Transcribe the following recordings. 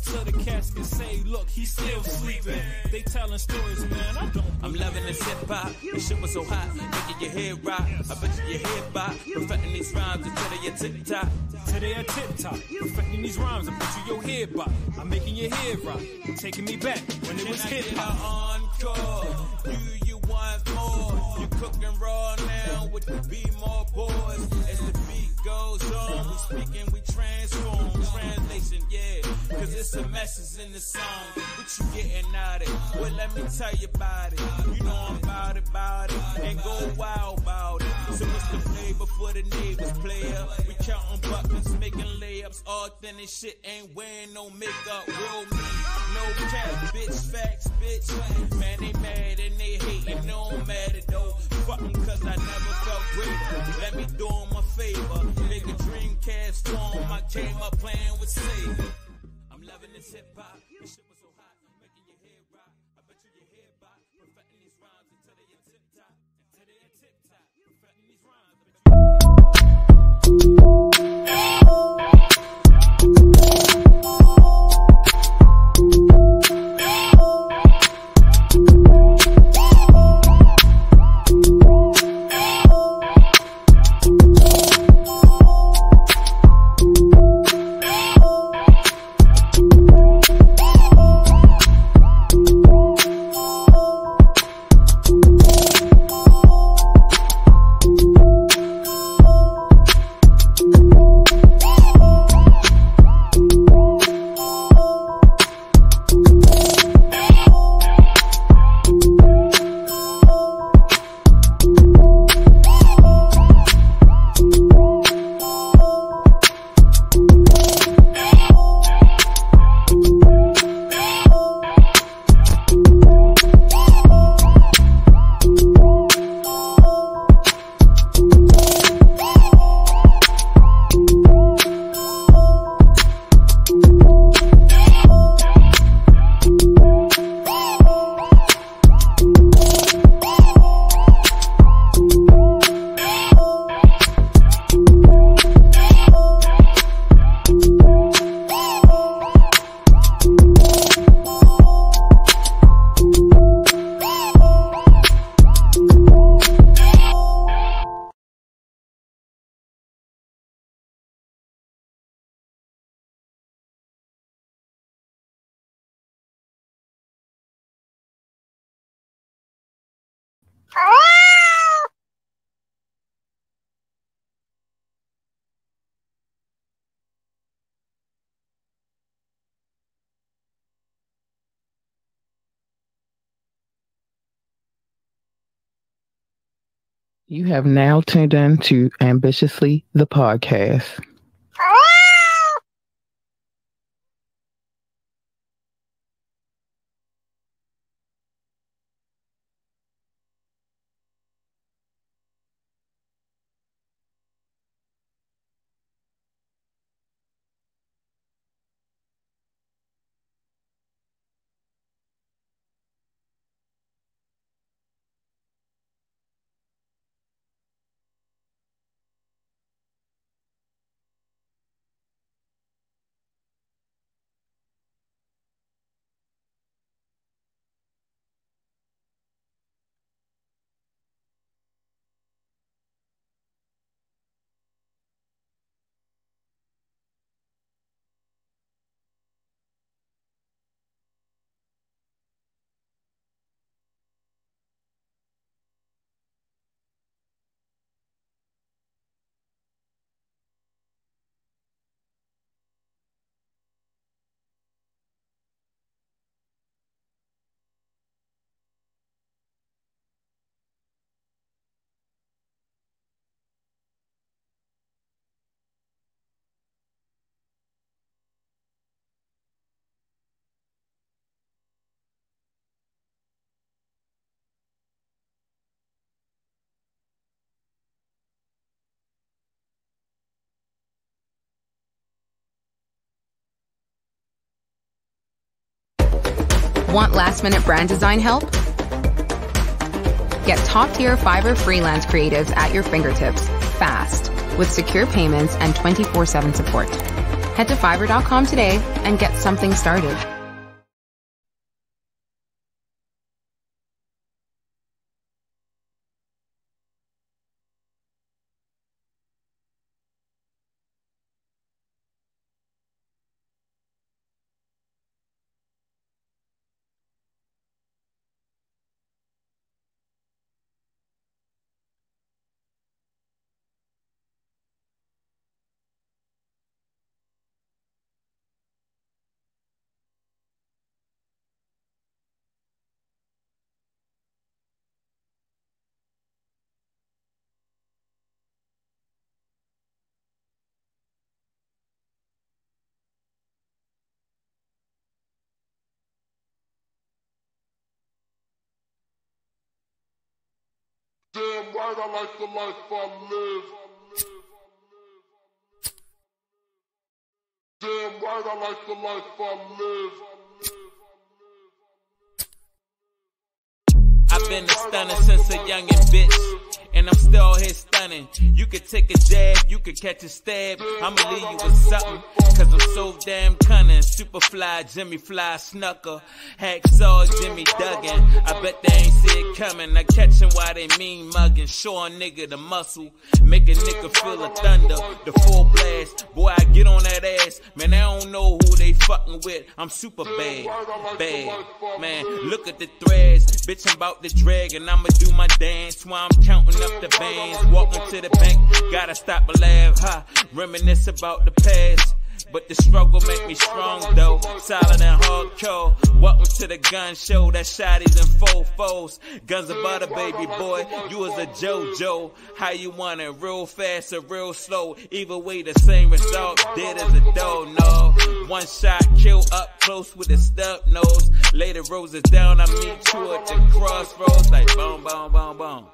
to the casket, say, look, he's still sleeping. They telling stories, man, I'm loving this hip-hop. This shit was so hot, making your head rock. I bet you your head bop, perfecting these rhymes until they are tip-top. Till they are tip-top, perfecting these rhymes, I bet you your head bop. I'm making your head rock, taking me back when it was hip-hop. Encore, you want more. You cooking raw now with the beat more boys. As the beat goes on, we speaking, we transform. Translation, yeah, cause it's a message in the song. What you getting out of it? Well, let me tell you about it. You know I'm about it, and go wild about it. So what's the flavor for the neighbors, player? We counting buckets, making layups, all thin and shit, ain't wearing no makeup. Real me, no cap, bitch, facts, bitch. Man, they mad and they hating, no matter though. Fuck 'em cause I never felt great. Let me do 'em a favor. Make a dream cast storm. I came up playing with Satan. I'm loving this hip hop. This shit was so hot, making your head rock. I bet you your head bop. Perfecting these rhymes until they are tip top. Until they are tip top. Perfecting these rhymes. You have now tuned in to Ambitiously, the podcast. Want last-minute brand design help? Get top-tier Fiverr freelance creatives at your fingertips, fast, with secure payments and 24/7 support. Head to Fiverr.com today and get something started. Damn right, I like the life I live. Damn right, I like the life I live. I've been a stunner since a youngin' bitch, and I'm still here stunning. You could take a jab, you could catch a stab. I'ma leave you with something, cause I'm so damn cunning. Superfly, Jimmy Fly, Snucker, Hacksaw, Jimmy Duggan. I bet they ain't see it coming. I catch 'em while they mean mugging. Show a nigga the muscle, make a nigga feel the thunder, the full blast. Boy, I get on that ass, man, I don't know who they fucking with. I'm super bad, bad. Man, look at the threads, bitch, I'm about to drag, and I'ma do my dance while I'm counting up the bands. Walking to the bank, gotta stop and laugh, ha, reminisce about the past. But the struggle make me strong though, solid and hardcore. Welcome to the gun show, that shotties and fofos. Guns of butter, baby boy, you was a JoJo. How you want it, real fast or real slow? Either way, the same result, dead as a dough, no. One shot, kill up close with a stub nose. Lay the roses down, I meet you at the crossroads. Like boom, boom, boom, boom.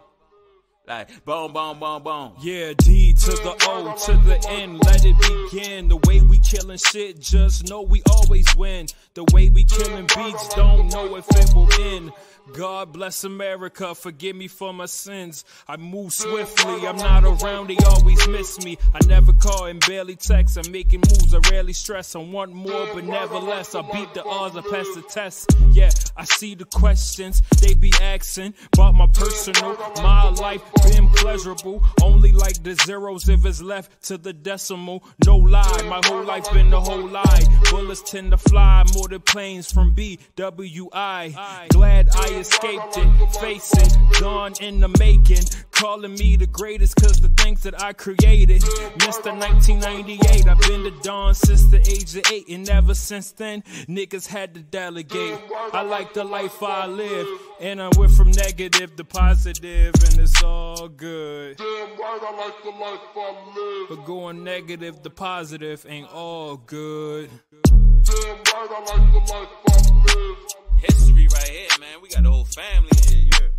Like boom, boom, boom, boom. Yeah, D to the O to the N, let it begin. The way we killing shit, just know we always win. The way we killing beats, don't know if it will end. God bless America, forgive me for my sins. I move swiftly, I'm not around, they always miss me. I never call and barely text, I'm making moves, I rarely stress. I want more, but never less. I beat the odds, I pass the test. Yeah, I see the questions they be asking about my personal. My life been pleasurable, only like the zeros if it's left to the decimal. No lie, my whole life been the whole lie. Bullets tend to fly more than planes from BWI. Glad I escaped it, face it, gone in the making. Calling me the greatest cause the things that I created. Mr. 1998, I've been the Don since the age of 8. And ever since then, niggas had to delegate. I like the life I live, and I went from negative to positive, and it's all good. Damn right, I like the life I live. But going negative to positive ain't all good. Damn right, I like the life I live. History right here, man. We got the whole family here, yeah.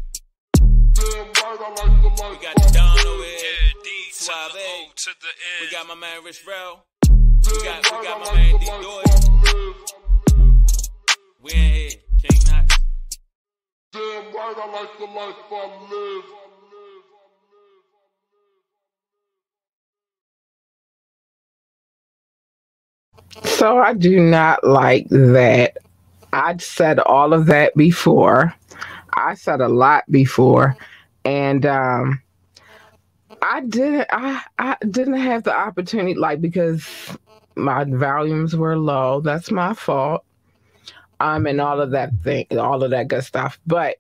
Damn right, I like the life. We got Don over here. Yeah, D to the Suave. O to the N. We got my man Rich Rel. We got my man D Doy. We in here, King Knox. Damn right, I like the life I live. So I do not like that. I'd said all of that before. I said a lot before, and I didn't have the opportunity, like, because my volumes were low. That's my fault. And all of that good stuff. But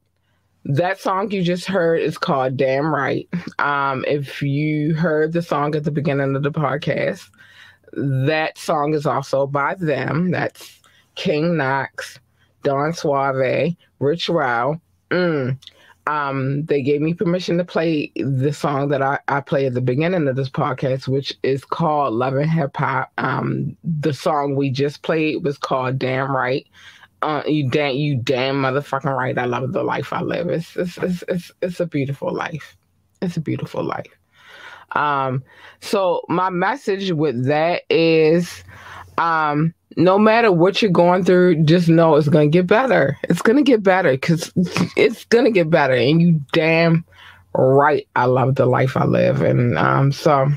that song you just heard is called Damn Right. If you heard the song at the beginning of the podcast, that song is also by them. That's King Knox, Don Suave, Rich Rao. They gave me permission to play the song that I play at the beginning of this podcast, which is called Love and Hip Hop. The song we just played was called Damn Right. You damn motherfucking right. I love the life I live. It's a beautiful life. It's a beautiful life. So my message with that is, no matter what you're going through, just know it's going to get better. It's going to get better because it's going to get better. And you damn right I love the life I live. And so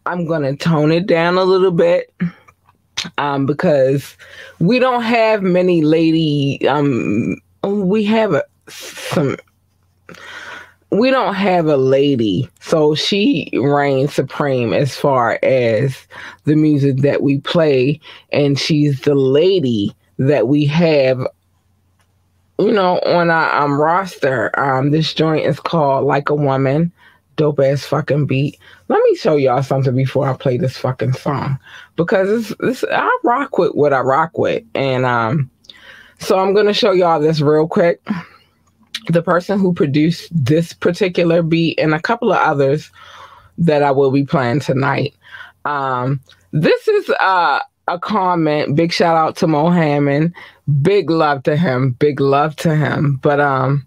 I'm going to tone it down a little bit because we don't have many lady, we don't have a lady, so she reigns supreme as far as the music that we play, and she's the lady that we have, on our roster. This joint is called Like a Woman. Dope ass fucking beat. Let me show y'all something before I play this fucking song, because I rock with what I rock with, and so I'm gonna show y'all this real quick. The person who produced this particular beat and a couple of others that I will be playing tonight. This is a comment. Big shout out to Mo Hammond. Big love to him. Big love to him. But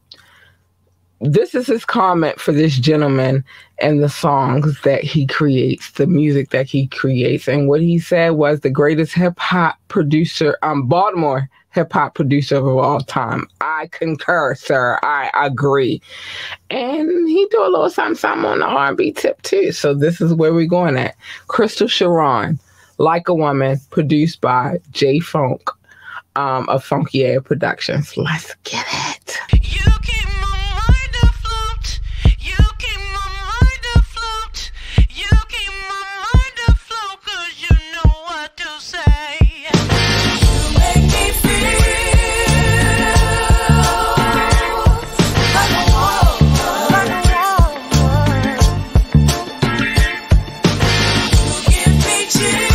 this is his comment for this gentleman and the songs that he creates, the music that he creates. And what he said was the greatest hip-hop producer, Baltimore hip-hop producer of all time. I concur, sir. I agree. And he do a little something on the R&B tip too. So this is where we're going at. Crystal Sharon, Like a Woman, produced by J Funk of Funky Air Productions. Let's get it. You keep my mind afloat. You keep my mind afloat. You keep my mind afloat, 'cause you know what to say. You make me feel like a woman, like a woman. You give me chills.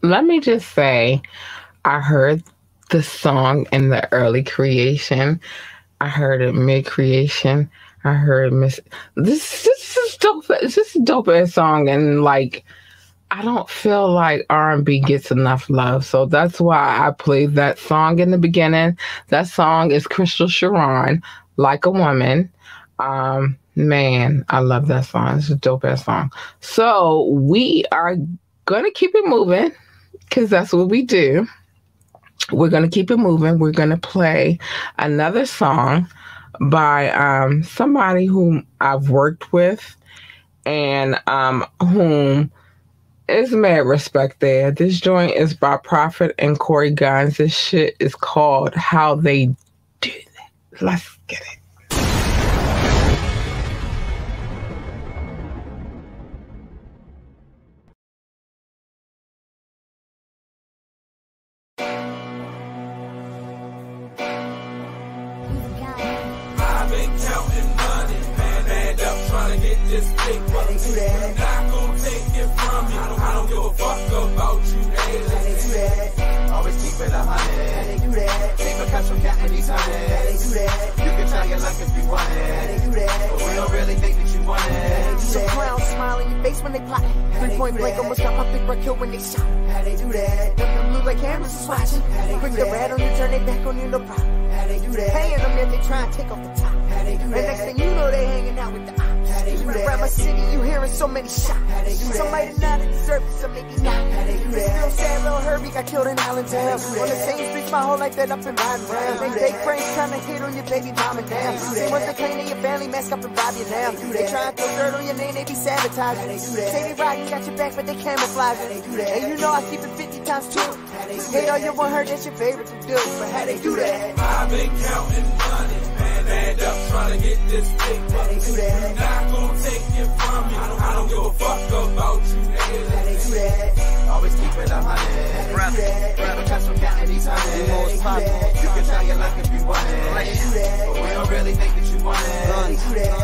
Let me just say, I heard the song in the early creation. I heard it mid creation. I heard this is dope. It's just a dope ass song, and like I don't feel like R&B gets enough love, so that's why I played that song in the beginning. That song is Crystal Sharon, Like a Woman. Man, I love that song. It's a dope ass song. So we are gonna keep it moving because that's what we do. We're gonna keep it moving. We're gonna play another song by somebody whom I've worked with and whom is mad respect there. This joint is by Prophet and Corey Guns. This shit is called How They Do That. Let's get it. I've been counting money, man up trying to get this paper. Not gonna take it from you. I don't give a fuck about you, haters. Always keep it 100. Ain't no cash from counting these hundreds. You can try your luck if you want it, but we don't really think that you want it. Some clowns smile in your face when they plot. 3-point blank almost got my big bro killed when they shot. How they do that? Them look like cameras is watching. Bring the rat on you, turn it back on you, no problem. How they do that? Paying them, then they try and take off the top. How they do that? And next thing you know, they hanging out with the ops. How they do that? Around my city, you hearing so many shots. How they do that? Some might not deserve it, some maybe not. How they do that? Still sad, little Herbie got killed in Allentown. On the same streets my whole life, that up and riding around. They take brains trying to hit on your baby mama down. They want to claim your family, mask up and rob you now. They try and throw dirt on your name, they be sabotaging. Say they riding, got your back, but they camouflaging. And you know I keep it 50 times 2. Hate all you want, her, that's your favorite to do. But how they do that? I've been counting money, man up trying to get this paper. How they do that? Not gonna take it from you. I don't give a fuck about you, haters. How they do that? Always keep it 100. Rather cash from counting these hundreds. You can try your luck if you want it, but we don't really think that you want it.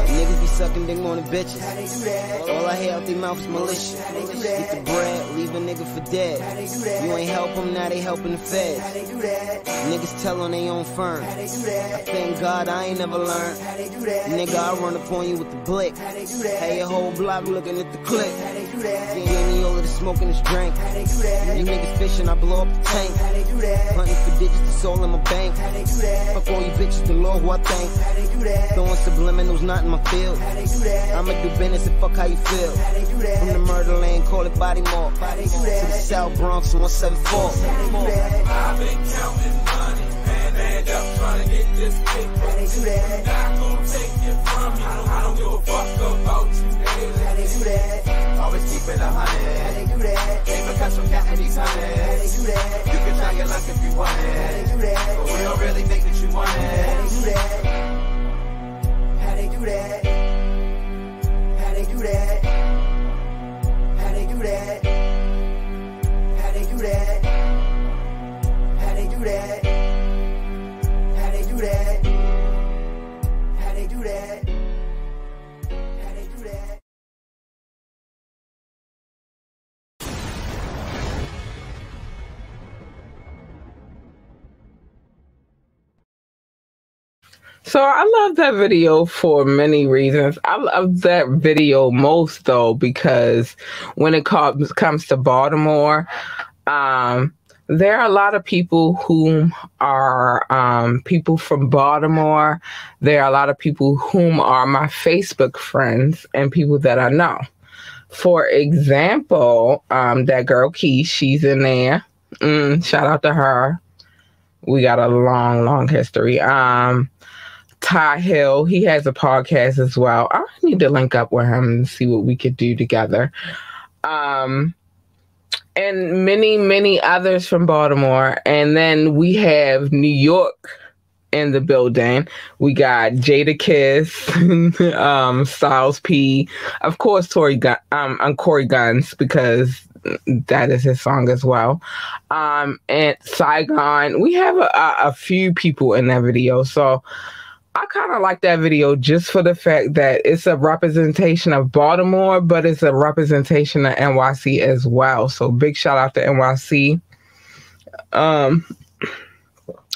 Niggas be sucking dick on the bitches. All I hear out their mouth is malicious. Get the bread, leave a nigga for dead. You ain't help them, now they helping the feds. Niggas tell on their own firm. I thank God I ain't never learned. Nigga, I run up on you with the blick. Hey, your whole block looking at the clip. Gave me all of the smoke and this drink. You niggas fishing, I blow up the tank. Hunting for digits, that's all in my bank. Fuck all you bitches, the Lord who I thank. Throwing subliminals, not in my field. I'ma do business and fuck how you feel. From the murder lane, call it body mark. To the South Bronx, 174. I've been counting money, man up trying to get this paper. Not gonna take it from you. I don't give a fuck about you, haters. Always keep it 100. Ain't no cash from counting these hundreds. You can try your luck if you want it, but we don't really think that you want it. How they do that? How they do that? How they do that? How they do that? How they do that? How they do that? How they do that? How they do that? So I love that video for many reasons. I love that video most though because when it comes to Baltimore, there are a lot of people whom are people from Baltimore. There are a lot of people whom are my Facebook friends and people that I know. For example, that girl Key, she's in there. Shout out to her. We got a long history. Ty Hill, he has a podcast as well. I need to link up with him and see what we could do together. And many others from Baltimore. And then we have New York in the building. We got Jada Kiss, Styles P, of course Corey Guns, because that is his song as well. And Saigon. We have a few people in that video. So I kind of like that video just for the fact that it's a representation of Baltimore, but it's a representation of NYC as well. So big shout out to NYC. I'm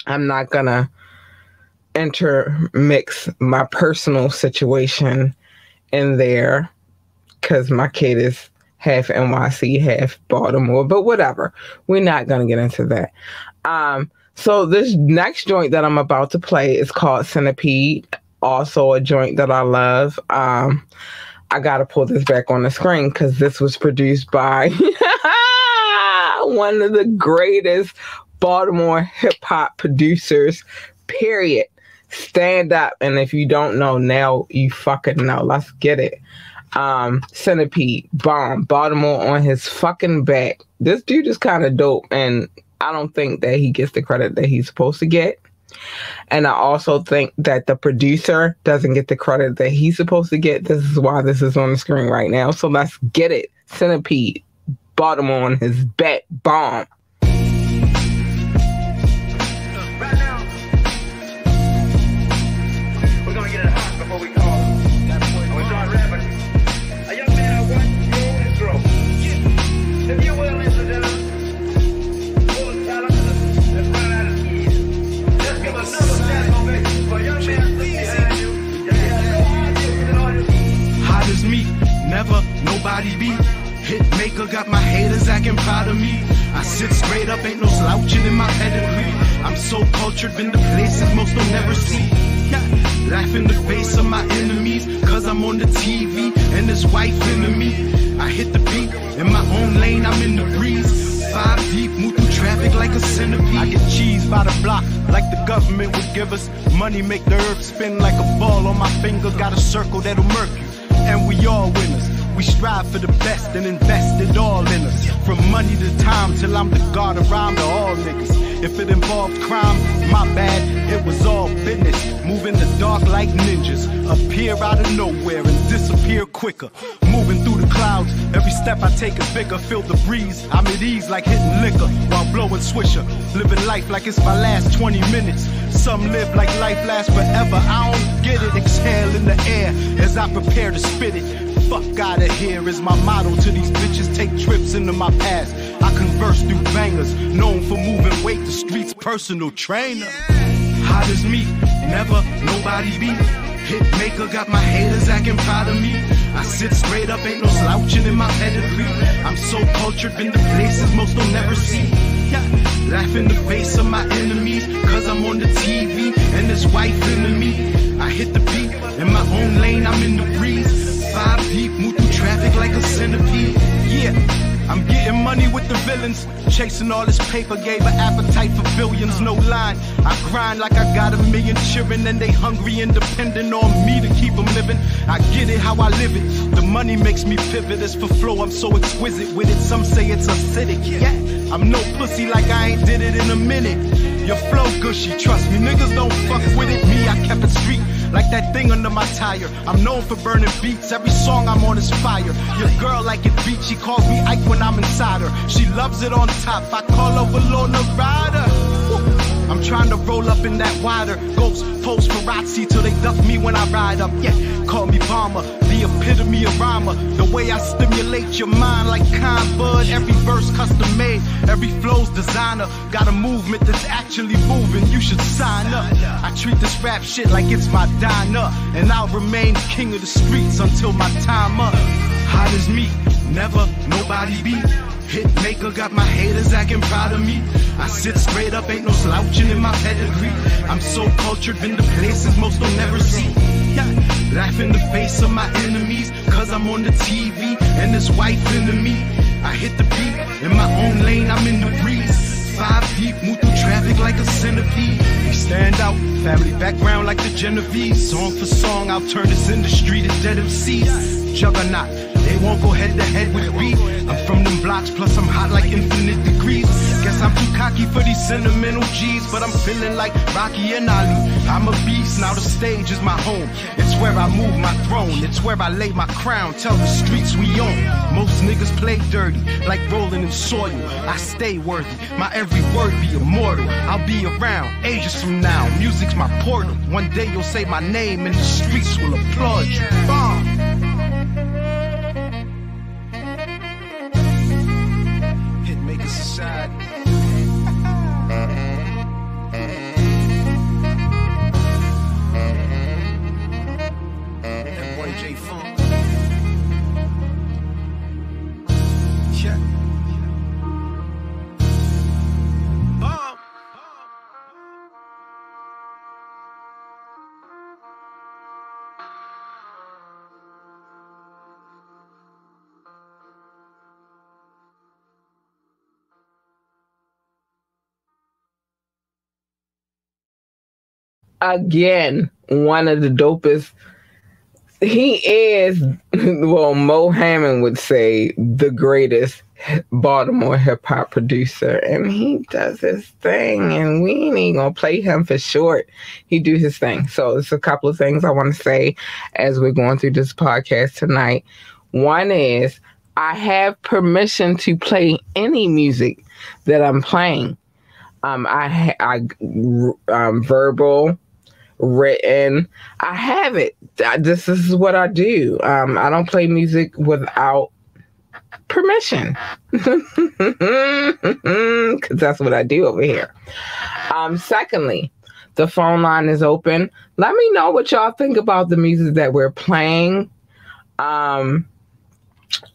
not going to intermix my personal situation in there because my kid is half NYC, half Baltimore, but whatever. We're not going to get into that. So this next joint that I'm about to play is called Centipede. also a joint that I love. I gotta pull this back on the screen because this was produced by one of the greatest Baltimore hip hop producers, period. Stand up. And if you don't know, now you fucking know. Let's get it. Centipede, bomb, Baltimore on his fucking back. This dude is kind of dope, and I don't think that he gets the credit that he's supposed to get. And I also think that the producer doesn't get the credit that he's supposed to get. This is why this is on the screen right now. So let's get it. Centipede, Baltimore on his back, bomb. If you will, listen to them. Full of talent, let's run out of kids. Let's give another standing ovation for young man behind you. Hot as me, never nobody beat. Hit maker got my haters acting proud of me. I sit straight up, ain't no slouching in my pedigree. I'm so cultured, been to places most will never see. Laugh in the face of my enemies, cause I'm on the TV and this wife into me. I hit the beat in my own lane, I'm in the breeze. 5 deep, move through traffic like a centipede. I get cheese by the block, like the government would give us. Money make the earth spin like a ball on my finger. Got a circle that'll murk you, and we all winners. We strive for the best and invest it all in us. From money to time till I'm the god around to all niggas. If it involved crime, my bad, it was all business. Move in the dark like ninjas, appear out of nowhere and disappear quicker. Moving through the clouds, every step I take is bigger. Feel the breeze, I'm at ease like hitting liquor while blowing swisher. Living life like it's my last 20 minutes. Some live like life lasts forever, I don't get it. Exhale in the air as I prepare to spit it. Fuck out of here is my motto to these bitches. Take trips into my past. I converse through bangers, known for moving weight, the streets personal trainer. Hot as me, never nobody beat. Hit maker got my haters acting proud of me. I sit straight up, ain't no slouching in my pedigree. I'm so cultured, been to places most will never see. Laugh in the face of my enemies, cause I'm on the TV and this wife into me. I hit the beat in my own lane, I'm in the breeze. 5 deep, move through traffic like a centipede. Yeah, I'm getting money with the villains. Chasing all this paper, gave an appetite for billions, no line. I grind like I got 1 million children and they hungry and depending on me to keep them living. I get it how I live it. The money makes me pivot. As for flow, I'm so exquisite with it. Some say it's acidic. Yeah, I'm no pussy like I ain't did it in a minute. Your flow gushy, trust me, niggas don't fuck with it. Me, I kept it street. Like that thing under my tire. I'm known for burning beats. Every song I'm on is fire. Your girl like it beat. She calls me Ike when I'm inside her. She loves it on top. I call her Valona Rider. I'm trying to roll up in that wider. Ghost pose paparazzi till they duck me when I ride up. Yeah, call me bomber, the epitome of rhymer. The way I stimulate your mind like Con Bud. Every verse custom made, every flow's designer. Got a movement that's actually moving. You should sign up. I treat this rap shit like it's my diner, and I'll remain king of the streets until my time up. Hot as me, never nobody beat. Hit maker got my haters acting proud of me. I sit straight up, ain't no slouching in my pedigree. I'm so cultured, been to places most will never see. Yeah. Laugh in the face of my enemies, cause I'm on the TV and this wife into me. I hit the beat in my own lane, I'm in the breeze. 5 deep, move through traffic like a centipede. We stand out, family background like the Genovese. Song for song, I'll turn this industry to dead MCs. Juggernaut, they won't go head to head with me. I'm from them blocks, plus I'm hot like infinite degrees. Guess I'm too cocky for these sentimental G's, but I'm feeling like Rocky and Ali. I'm a beast, now the stage is my home. It's where I move my throne, it's where I lay my crown. Tell the streets we own. Most niggas play dirty, like rolling in soil. I stay worthy, my every word be immortal. I'll be around, ages from now, music's my portal. One day you'll say my name and the streets will applaud you. Bomb. Society. That boy J Funk. Yeah. Bomb. again, one of the dopest. He is, well, Mo Hammond would say, the greatest Baltimore hip hop producer, and he does his thing, and we ain't even gonna play him for short. He do his thing. So it's a couple of things I want to say as we're going through this podcast tonight. One is I have permission to play any music that I'm playing. Verbal, written, I have it. This is what I do. I don't play music without permission, because that's what I do over here. Secondly, the phone line is open. Let me know what y'all think about the music that we're playing.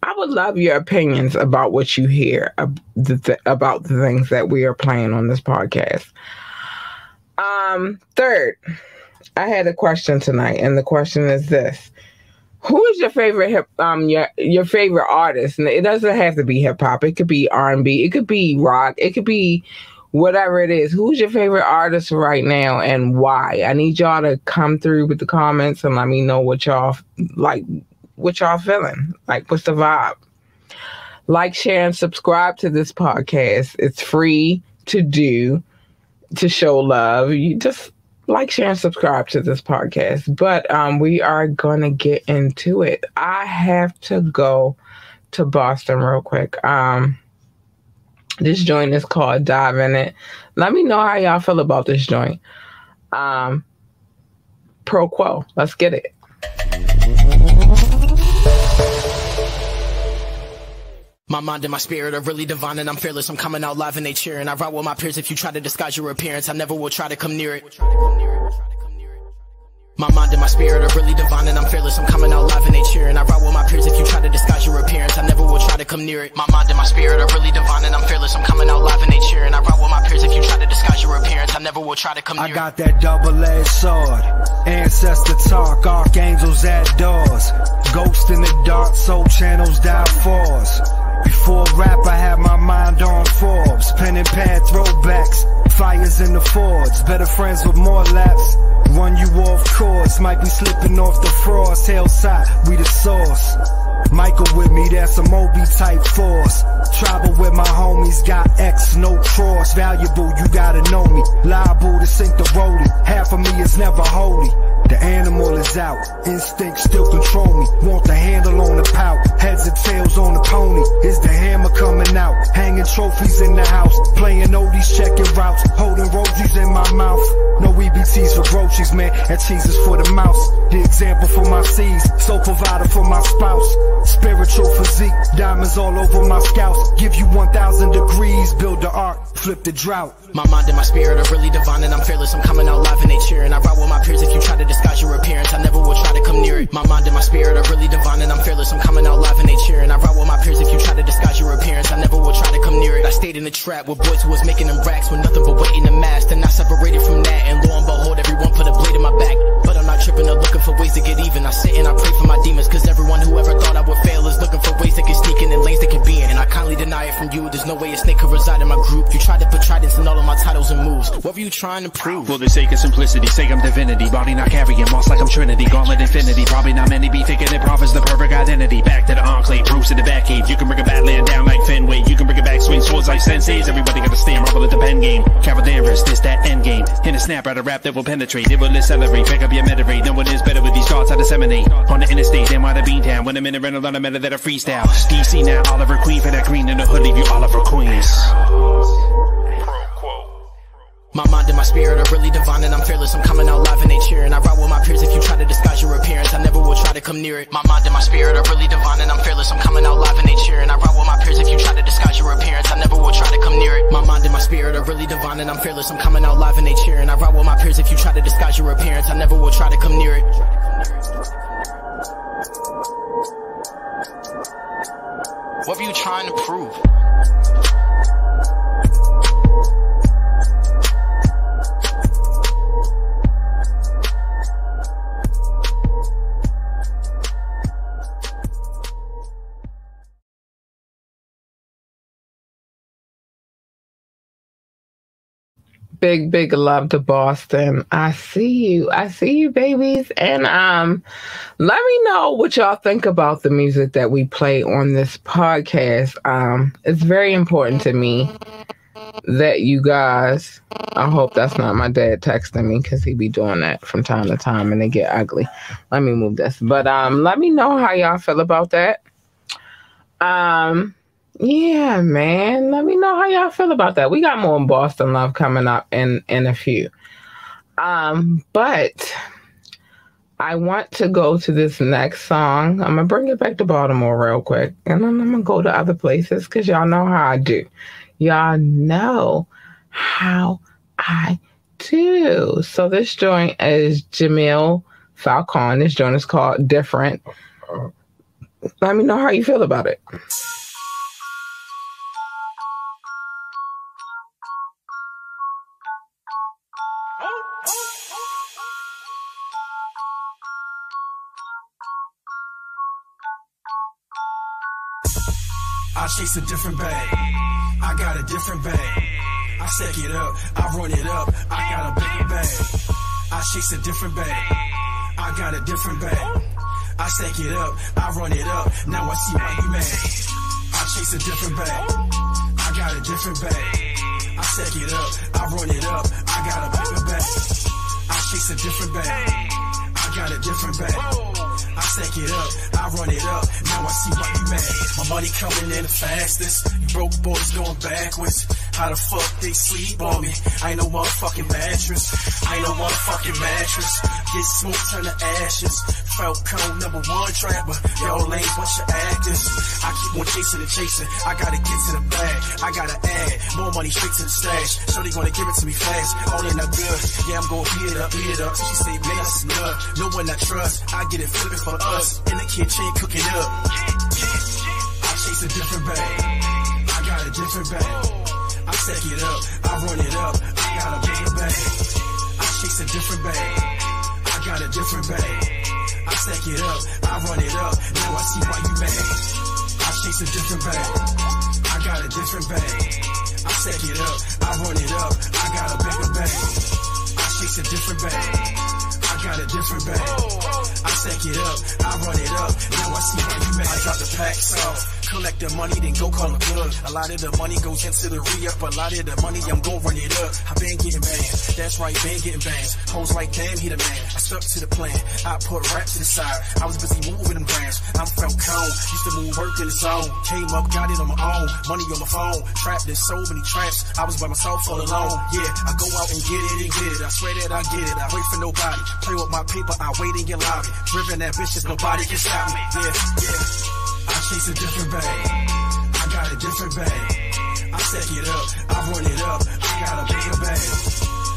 I would love your opinions about what you hear about the things that we are playing on this podcast. Third, I had a question tonight, and the question is this: who is your favorite your favorite artist? And it doesn't have to be hip hop. It could be R&B. It could be rock. It could be whatever it is. Who's your favorite artist right now, and why? I need y'all to come through with the comments and let me know what y'all like. What y'all feeling? Like, what's the vibe? Like, share, and subscribe to this podcast. It's free to do, to show love. You just like, share, and subscribe to this podcast. But we are going to get into it. I have to go to Boston real quick. This joint is called Dive In It. Let me know how y'all feel about this joint. Pro quo. Let's get it. My mind and my spirit are really divine, and I'm fearless. I'm coming out live and they cheering. I ride with my peers. If you try to disguise your appearance, I never will try to come near it. My mind and my spirit are really divine, and I'm fearless. I'm coming out live and they cheering. I ride with my peers. If you try to disguise your appearance, I never will try to come near it. My mind and my spirit are really divine, and I'm fearless. I'm coming out live and they cheering. I ride with my peers. If you try to disguise your appearance, I never will try to come near it. I got that double-edged sword, ancestor talk, archangels at doors, ghost in the dark, soul channels die force. Before rap, I had my mind on Forbes, pen and pad throwbacks, fires in the Fords, better friends with more laps. Run you off course, might be slipping off the frost. Hillside, we the source. Michael with me, that's a Moby type force. Tribal with my homies, got X, no cross. Valuable, you gotta know me. Liable to sink the rollie. Half of me is never holy. The animal is out, instinct still control me. Want the handle on the pout, heads and tails on the pony. Is the hammer coming out? Hanging trophies in the house, playing oldies, checking routes, holding rosies in my mouth. No EBTs for groceries, man, and cheeses for the mouse. The example for my seeds, sole provider for my spouse. Spiritual physique, diamonds all over my scouts. Give you 1,000 degrees, build the ark, flip the drought. My mind and my spirit are really divine, and I'm fearless. I'm coming out live and they cheering. I ride with my peers. If you try to disguise your appearance, I never will try to come near it. My mind and my spirit are really divine, and I'm fearless. I'm coming out live and they cheering. I ride with my peers. If you try to disguise your appearance, I never will try to come near it. I stayed in the trap with boys who was making them racks with nothing but weight in the mask. And I separated from that, and lo and behold, everyone put a blade in my back. But I'm not tripping or looking for ways to get even. I sit and I pray for my demons, cause everyone who ever thought I would fail is looking for ways they can sneak in and lanes they can be in. And I kindly deny it from you. There's no way a snake could reside in my group. You tried to put tridents in all of my titles and moves. What were you trying to prove? For the sake of simplicity, say I'm divinity. Body not carrying, moss like I'm Trinity. Gauntlet infinity, probably not many be thinking it proffers the perfect identity. Back to the enclave, proofs in the back cave. You can bring a badland down like Fenway. You can bring it back, swing swords like senseis. Everybody got to stand, marble at the pen game. Cavaliers, this that end game. In a snap out of rap that will penetrate. It will accelerate, pick up your meta rate. No one is better with these thoughts I disseminate. On the interstate, and why the bean town. When I'm in a rental on a meta that I freestyle. DC now, Oliver Queen for that green in the hood, leave you Oliver Queens. My mind and my spirit are really divine, and I'm fearless. I'm coming out live and they cheering. I ride with my peers. If you try to disguise your appearance, I never will try to come near it. My mind and my spirit are really divine, and I'm fearless. I'm coming out live and they cheering. I ride with my peers. If you try to disguise your appearance, I never will try to come near it. My mind and my spirit are really divine, and I'm fearless. I'm coming out live and they cheering. I ride with my peers. If you try to disguise your appearance, I never will try to come near it. What were you trying to prove? Big love to Boston. I see you. I see you, babies. And let me know what y'all think about the music that we play on this podcast. It's very important to me that you guys, I hope that's not my dad texting me because he be doing that from time to time and they get ugly. Let me move this. But let me know how y'all feel about that. Yeah, man. Let me know how y'all feel about that. We got more Boston love coming up in a few. But I want to go to this next song. I'm going to bring it back to Baltimore real quick. And then I'm going to go to other places because y'all know how I do. Y'all know how I do. So this joint is Jamil Falcon. This joint is called Different. Let me know how you feel about it. I chase a different bag. I got a different bag. I stack it up. I run it up. I got a bigger bag. I chase a different bag. I got a different bag. I stack it up. I run it up. Now I see why you mad. I chase a different bag. I got a different bag. I stack it up. I run it up. I got a bigger bag. I chase a different bag. I got a different bag. I stack it up, I run it up, now I see why you mad. My money coming in the fastest, you broke boys going backwards. How the fuck they sleep on me? I ain't no motherfucking mattress, I ain't no motherfucking mattress. Get smoke, turn to ashes. Falcon #1 trapper, y'all lame bunch of actors. I keep on chasing and chasing, I gotta get to the bag. I gotta add more money straight to the stash. So they gonna give it to me fast, all in the good. Yeah, I'm gonna beat it up, beat it up. She say, man, that's enough. No one I trust, I get it flipping for us. In the kitchen, cooking up. I chase a different bag. I got a different bag. I stack it up. I run it up. I got a bigger bag. I chase a different bag. I got a different bag. I stack it up. I run it up. Now I see why you mad. I chase a different bag. I got a different bag. I stack it up. I run it up. I got a bigger bag. I chase a different bag. I got a different bag. I stack it up, I run it up. Now I see why you mad. I drop the packs off, collect the money, then go call a plug. A lot of the money goes into the re-up. A lot of the money, I'm gon' run it up. I been getting bands, that's right, been getting bands. Hoes like, damn, he the man. I stuck to the plan, I put rap to the side. I was busy moving them brands. I'm Falcon, used to move work in the zone. Came up, got it on my own, money on my phone. Trapped in so many traps, I was by myself all alone. Yeah, I go out and get it and get it. I swear that I get it, I wait for nobody. Play with my paper, I wait in your lobby. Driven ambitious, nobody can stop me. Yeah. I chase a different bag. I got a different bag. I stack it up. I run it up. I got a bigger bag.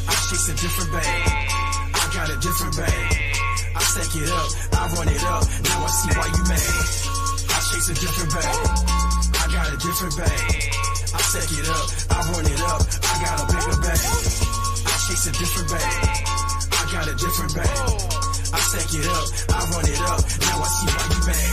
I chase a different bag. I got a different bag. I stack it up. I run it up. Now I see why you mad. I chase a different bag. I got a different bag. I stack it up. I run it up. I got a bigger bag. I chase a different bag. I got a different bag. I stack it up, I run it up, now I see why you mad.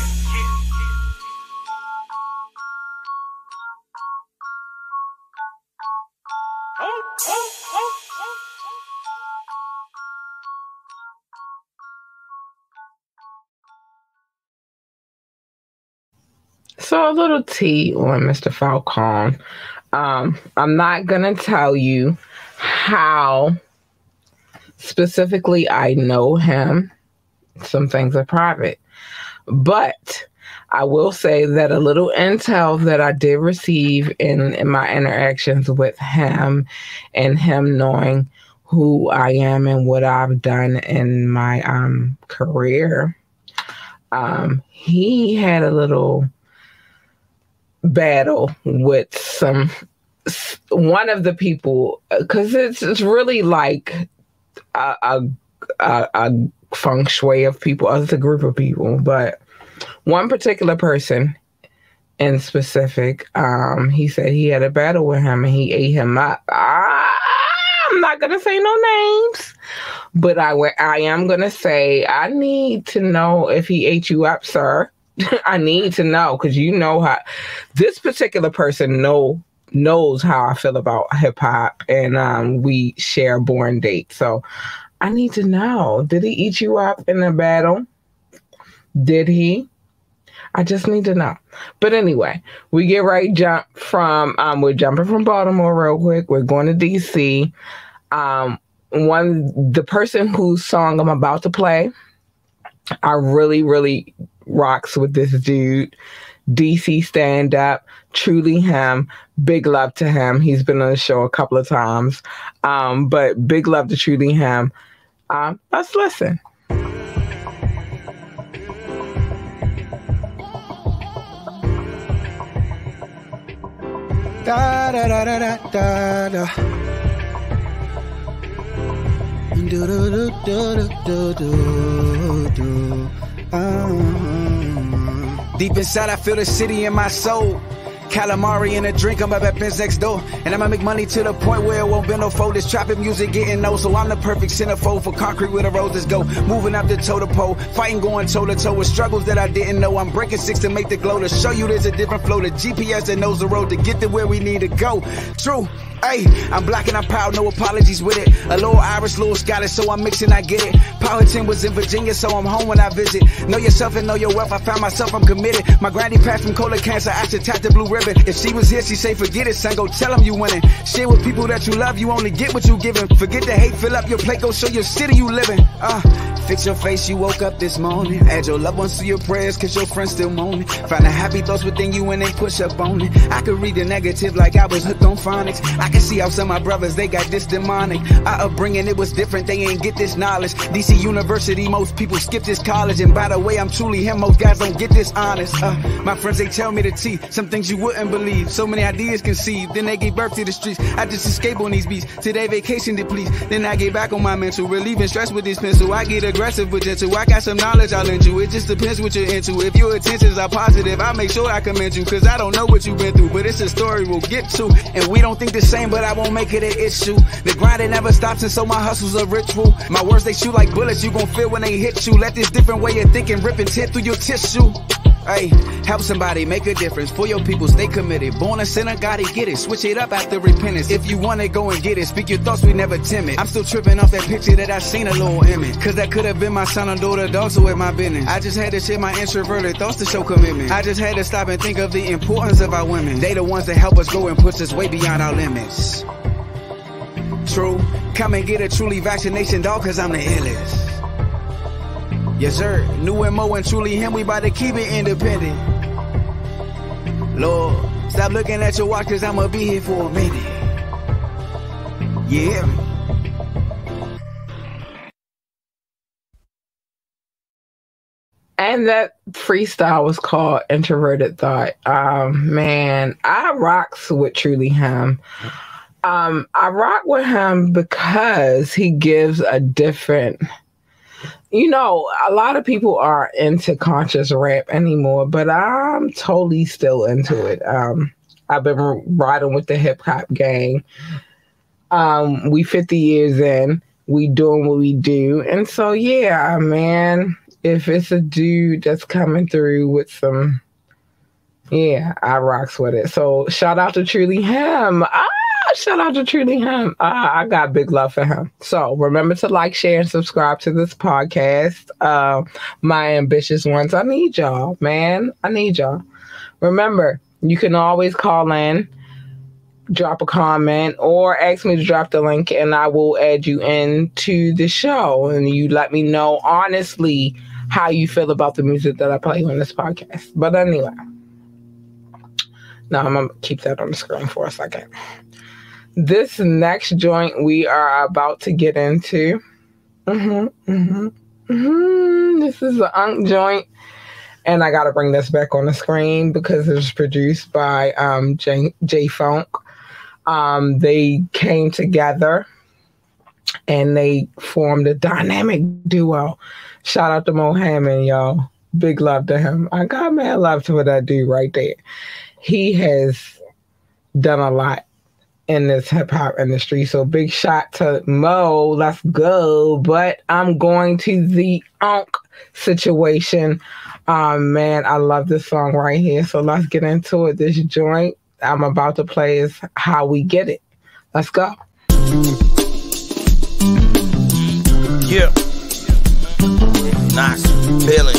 So a little tea on Mr. Falcon. I'm not gonna tell you how specifically I know him. Some things are private. But I will say that a little intel that I did receive in my interactions with him and him knowing who I am and what I've done in my career, he had a little battle with one of the people, because it's really like a feng shui of people. It's a group of people, but one particular person in specific, he said he had a battle with him and he ate him up. I'm not gonna say no names, but I am gonna say I need to know if he ate you up, sir. I need to know, because you know how this particular person know knows how I feel about hip hop, and we share a born date. So I need to know, did he eat you up in a battle? Did he? I just need to know. But anyway, we get right we're jumping from Baltimore real quick. We're going to DC. The person whose song I'm about to play, I really, really rocks with this dude. DC stand up, truly him. Big love to him. He's been on the show a couple of times. But big love to truly him. Let's listen. Da da da da da da da. Do do do do do do do. Deep inside, I feel the city in my soul. Calamari in a drink, I'm up at Ben's next door. And I'ma make money to the point where it won't be no fold. This trapping music getting old, so I'm the perfect centerfold for concrete where the roses go. Moving up the toe to pole, fighting going toe to toe with struggles that I didn't know. I'm breaking six to make the glow, to show you there's a different flow. The GPS that knows the road to get to where we need to go. True. Hey, I'm black and I'm proud, no apologies with it. A little Irish, little Scottish, so I'm mixing, I get it. Powhatan was in Virginia, so I'm home when I visit. Know yourself and know your wealth, I found myself, I'm committed. My granny passed from colon cancer, I should tap the blue ribbon. If she was here, she say forget it, son, go tell them you winning. Share with people that you love, you only get what you giving. Forget the hate, fill up your plate, go show your city you living. Fix your face, you woke up this morning. Add your loved ones to your prayers, cause your friends still moaning. Find the happy thoughts within you and then push up on it. I could read the negative like I was hooked on phonics. I can see how some of my brothers, they got this demonic. Our upbringing, it was different, they ain't get this knowledge. DC University, most people skip this college. And by the way, I'm truly him, most guys don't get this honest. My friends, they tell me the T, some things you wouldn't believe. So many ideas conceived, then they gave birth to the streets. I just escape on these beats, today vacation depletes. Then I get back on my mental, relieving stress with this pencil. I get aggressive but gentle, I got some knowledge I'll lend you. It just depends what you're into. If your intentions are positive, I make sure I commend you. Cause I don't know what you've been through, but it's a story we'll get to. And we don't think the same, but I won't make it an issue. The grind, it never stops, and so my hustle's a ritual. My words, they shoot like bullets, you gon' feel when they hit you. Let this different way of thinking rip and tear through your tissue. Hey, help somebody, make a difference. For your people, stay committed. Born a sinner, gotta get it. Switch it up after repentance. If you want it, go and get it. Speak your thoughts, we never timid. I'm still tripping off that picture that I seen, a little image. Cause that could have been my son or daughter, dog, so with my business. I just had to share my introverted thoughts to show commitment. I just had to stop and think of the importance of our women. They the ones that help us grow and push us way beyond our limits. True, come and get a truly vaccination, dog, cause I'm the illest. Yes, sir. New and Mo and truly him, we about to keep it independent. Lord, stop looking at your watch, cause I'ma be here for a minute. Yeah. And that freestyle was called Introverted Thought. Man, I rocks with truly him. I rock with him because he gives a different... You know, a lot of people aren't into conscious rap anymore, but I'm totally still into it. I've been riding with the hip hop gang. We 50 years in, we doing what we do. And so, yeah, man, if it's a dude that's coming through with some, yeah, I rocks with it. So shout out to truly him. Shout out to truly him. I got big love for him. So remember to like, share, and subscribe to this podcast. My ambitious ones. I need y'all, man. I need y'all. Remember, you can always call in, drop a comment, or ask me to drop the link, and I will add you into the show. And you let me know honestly how you feel about the music that I play on this podcast. But anyway, now I'm going to keep that on the screen for a second. This next joint we are about to get into. This is an Unk joint. And I got to bring this back on the screen because it was produced by J Funk. They came together and they formed a dynamic duo. Shout out to Mohammed, y'all. Big love to him. I got mad love to that dude right there. He has done a lot in this hip hop industry. So big shot to Mo. Let's go. But I'm going to the Unk situation. Man, I love this song right here. So let's get into it. This joint, I'm about to play is How We Get It. Let's go. Yeah. Nice. Feeling.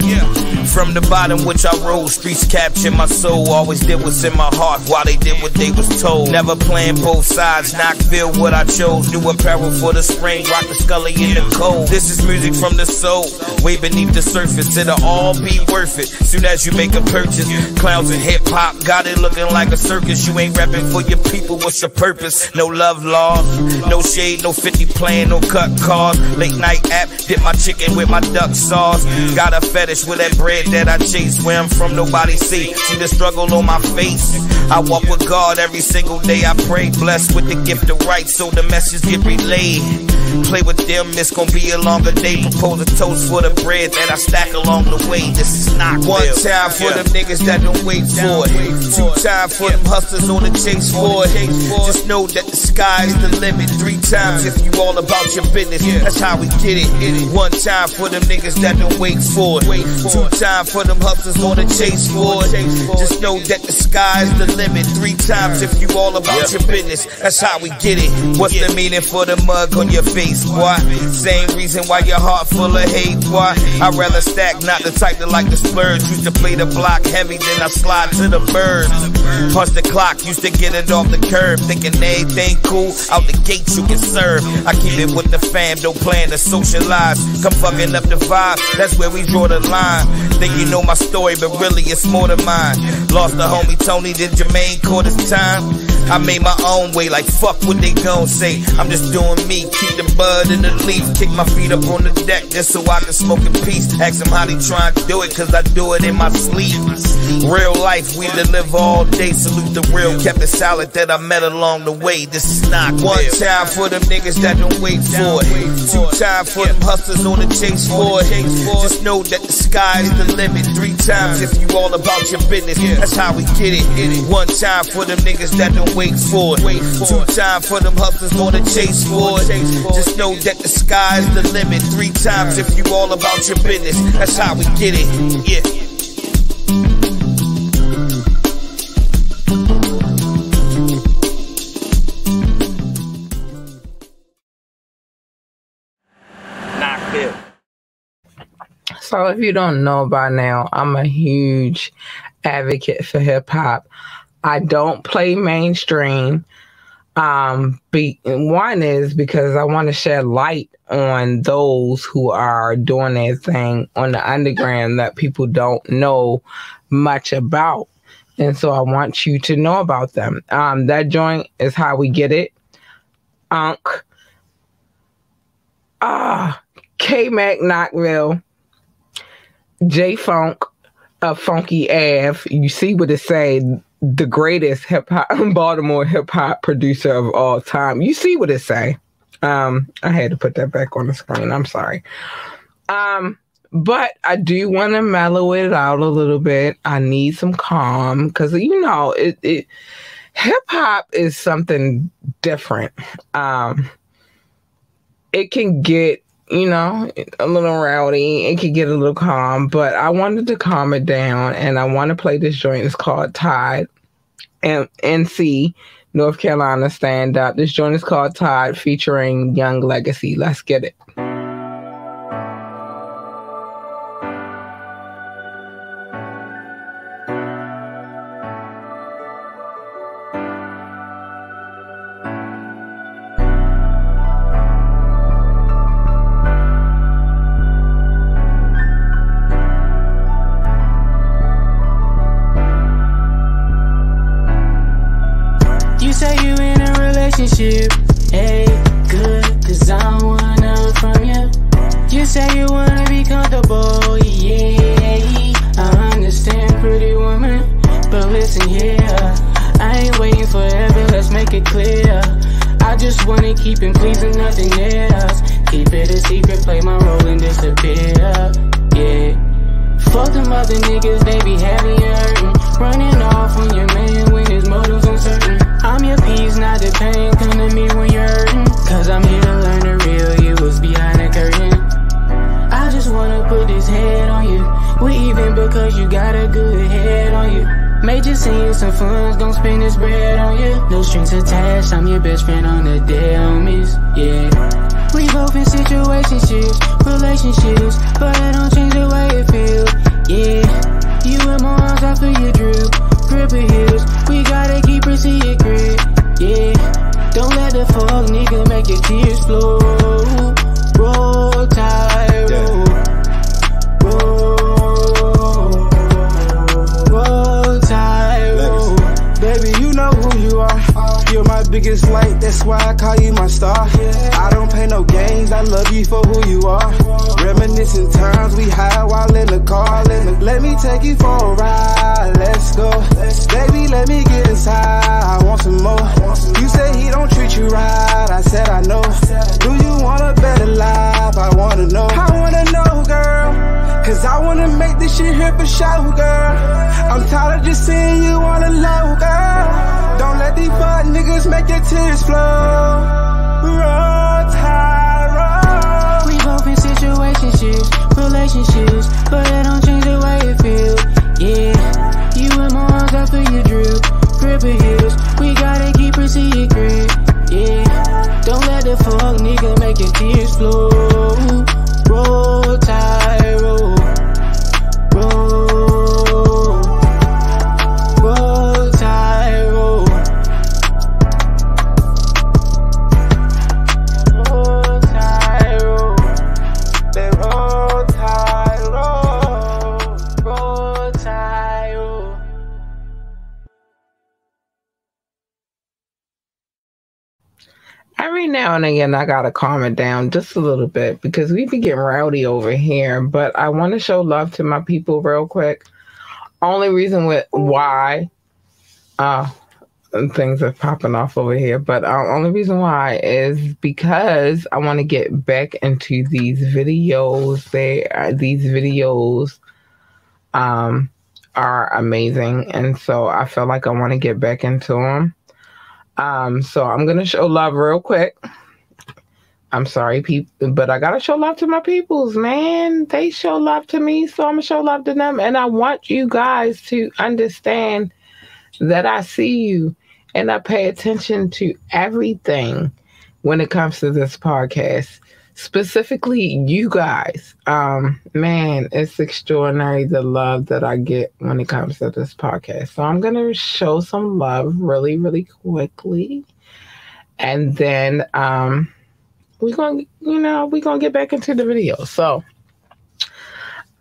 Yeah. From the bottom which I rose, streets captured my soul. Always did what's in my heart while they did what they was told. Never playing both sides, Knoxville what I chose. New apparel for the spring, rock the Scully in the cold. This is music from the soul, way beneath the surface. It'll all be worth it, soon as you make a purchase. Clowns and hip hop, got it looking like a circus. You ain't rapping for your people, what's your purpose? No love lost, no shade, no 50 plan, no cut cards. Late night app, dip my chicken with my duck sauce. Got a fetish with that bread that I chase. Where I'm from, nobody see the struggle on my face. I walk with God every single day. I pray, blessed with the gift of right, so the message get relayed. Play with them, it's gonna be a longer day. Propose a toast for the bread that I stack along the way. This is not one time for them niggas that don't wait for it. Two time for them hustlers on the chase for it. Just know that the sky is the limit. Three times if you all about your business. That's how we get it. One time for them niggas that don't wait for it. Two time for them hustlers on the chase for it. Just know that the sky is the limit. Three times if you all about your business. That's how we get it. What's the meaning for the mug on your face, boy? Same reason why your heart full of hate, boy. I'd rather stack, not the type that like to splurge. Used to play the block heavy, then I slide to the birds. Punch the clock, used to get it off the curb. Thinking everything cool, out the gate you can serve. I keep it with the fam, don't plan to socialize. Come fucking up the vibe, that's where we draw the line. Think you know my story, but really it's more than mine. Lost the homie Tony, then Jermaine caught his time. I made my own way, like fuck what they gon' say. I'm just doing me, keep the bud in the leaf. Kick my feet up on the deck just so I can smoke in peace. Ask them how they tryin' to do it, cause I do it in my sleep. Real life, we deliver all day. Salute the real, kept it solid that I met along the way. This is not one time for them niggas that don't wait for it. Two time for them hustlers on the chase for it. Just know that the sky is the limit. Three times if you all about your business. That's how we get it. One time for them niggas that don't wait for it. Two time for them hustlers on the chase for it. Just know that the sky is the limit. Three times if you all about your business. That's how we get it. Yeah. So if you don't know by now, I'm a huge advocate for hip hop. I don't play mainstream. One is because I want to shed light on those who are doing their thing on the underground that people don't know much about. And so I want you to know about them. That joint is How We Get It. K-Mac Knoxville, J-Funk of Funky Ave. You see what it say, the greatest hip-hop, Baltimore hip-hop producer of all time. You see what it say. I had to put that back on the screen. I'm sorry. But I do want to mellow it out a little bit. I need some calm because, you know, hip-hop is something different. It can get, you know, a little rowdy. It can get a little calm, but I wanted to calm it down, and I want to play this joint. It's called Tide. NC, North Carolina, stand up. This joint is called Tide, featuring Young Legacy. Let's get it. Hey, good, cause I don't want nothing from you. You say you wanna be comfortable, yeah. I understand, pretty woman, but listen here, I ain't waiting forever, let's make it clear. I just wanna keep it pleasing, nothing else. Keep it a secret, play my role and disappear, yeah. Fuck them other niggas, they be heavy and hurting. Running off on your man when his motives uncertain. I'm your peace, not the pain. Come to me when you're hurting, cause I'm here to learn the real you was behind the curtain. I just wanna put put his head on you. We even because you got a good head on you. Major scenes, some funds, gon' spend his bread on you. No strings attached, I'm your best friend on the day on miss, yeah. We both in situationships, relationships, but it don't change the way it feel, yeah. You in my arms after you droop, grip of heels, we gotta keep her secret, yeah. Don't let the fuck nigga make your tears flow. Roll tide, roll tide, roll. Baby, you know who you are. You're my biggest light, that's why I call you my star. I don't play no games, I love you for who you are. Reminiscing times we high while in the car. Let me take you for a ride, let's go. Baby, let me get inside, I want some more. You say he don't treat you right, I said I know. Do you want a better life? I wanna know. I wanna know, girl, cause I wanna make this shit here for show, girl. I'm tired of just seeing you on the low, girl. Don't let these fuck niggas make your tears flow. Roll tide, roll. We both in situationships, relationships, but it don't change the way it feel, yeah. You in my arms after you droop, grip of heels, we gotta keep her secret, yeah. Don't let the fuck nigga make your tears flow. Roll tide, roll. Roll. Roll tide, roll. Roll tide, roll. They roll tide, roll. Roll tide, roll. Every now and again, I gotta calm it down just a little bit because we be getting rowdy over here. But I want to show love to my people real quick. Only reason why things are popping off over here, but only reason why is because I want to get back into these videos. These videos are amazing, and so I feel like I want to get back into them. So I'm gonna show love real quick. I'm sorry, people, but I gotta show love to my peoples, man. They show love to me, so I'm gonna show love to them. And I want you guys to understand that I see you and I pay attention to everything when it comes to this podcast. Specifically, you guys. Man, it's extraordinary the love that I get when it comes to this podcast. So I'm gonna show some love really, really quickly. And then we're gonna get back into the video. So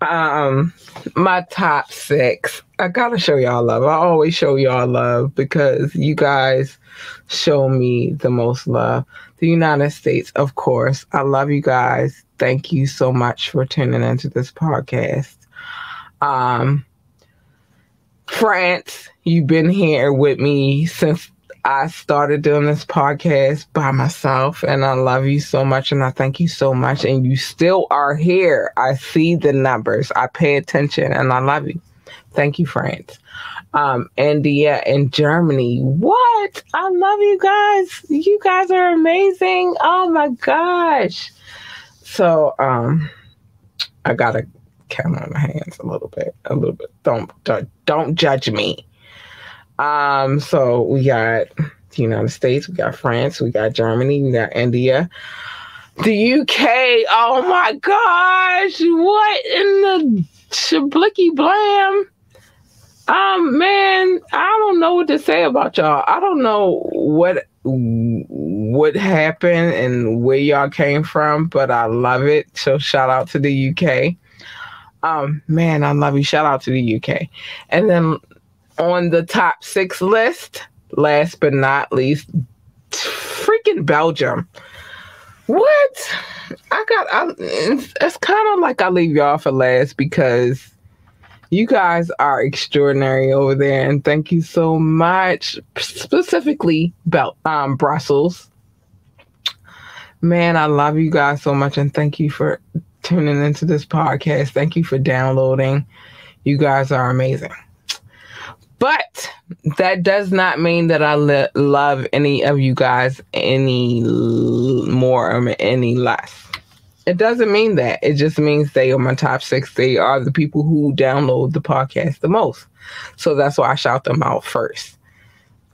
my top 6. I gotta show y'all love. I always show y'all love because you guys show me the most love. The United States, of course. I love you guys. Thank you so much for tuning into this podcast. France, you've been here with me since I started doing this podcast by myself, and I love you so much, and I thank you so much, and you still are here. I see the numbers. I pay attention, and I love you. Thank you, France. India and Germany. What? I love you guys. You guys are amazing. Oh my gosh. So I gotta count on my hands a little bit. Don't judge me. So we got the United States, we got France, we got Germany, we got India, the UK. Oh my gosh, what in the shablicky blam? Man, I don't know what to say about y'all. I don't know what happened and where y'all came from, but I love it. So shout out to the UK. Man, I love you. Shout out to the UK. And then on the top 6 list, last but not least, freaking Belgium. What? It's kind of like I leave y'all for last because you guys are extraordinary over there, and thank you so much. Specifically, Brussels. Man, I love you guys so much, and thank you for tuning into this podcast. Thank you for downloading. You guys are amazing. But that does not mean that I love any of you guys any more or any less. It doesn't mean that. It just means they are my top 6. They are the people who download the podcast the most. So that's why I shout them out first.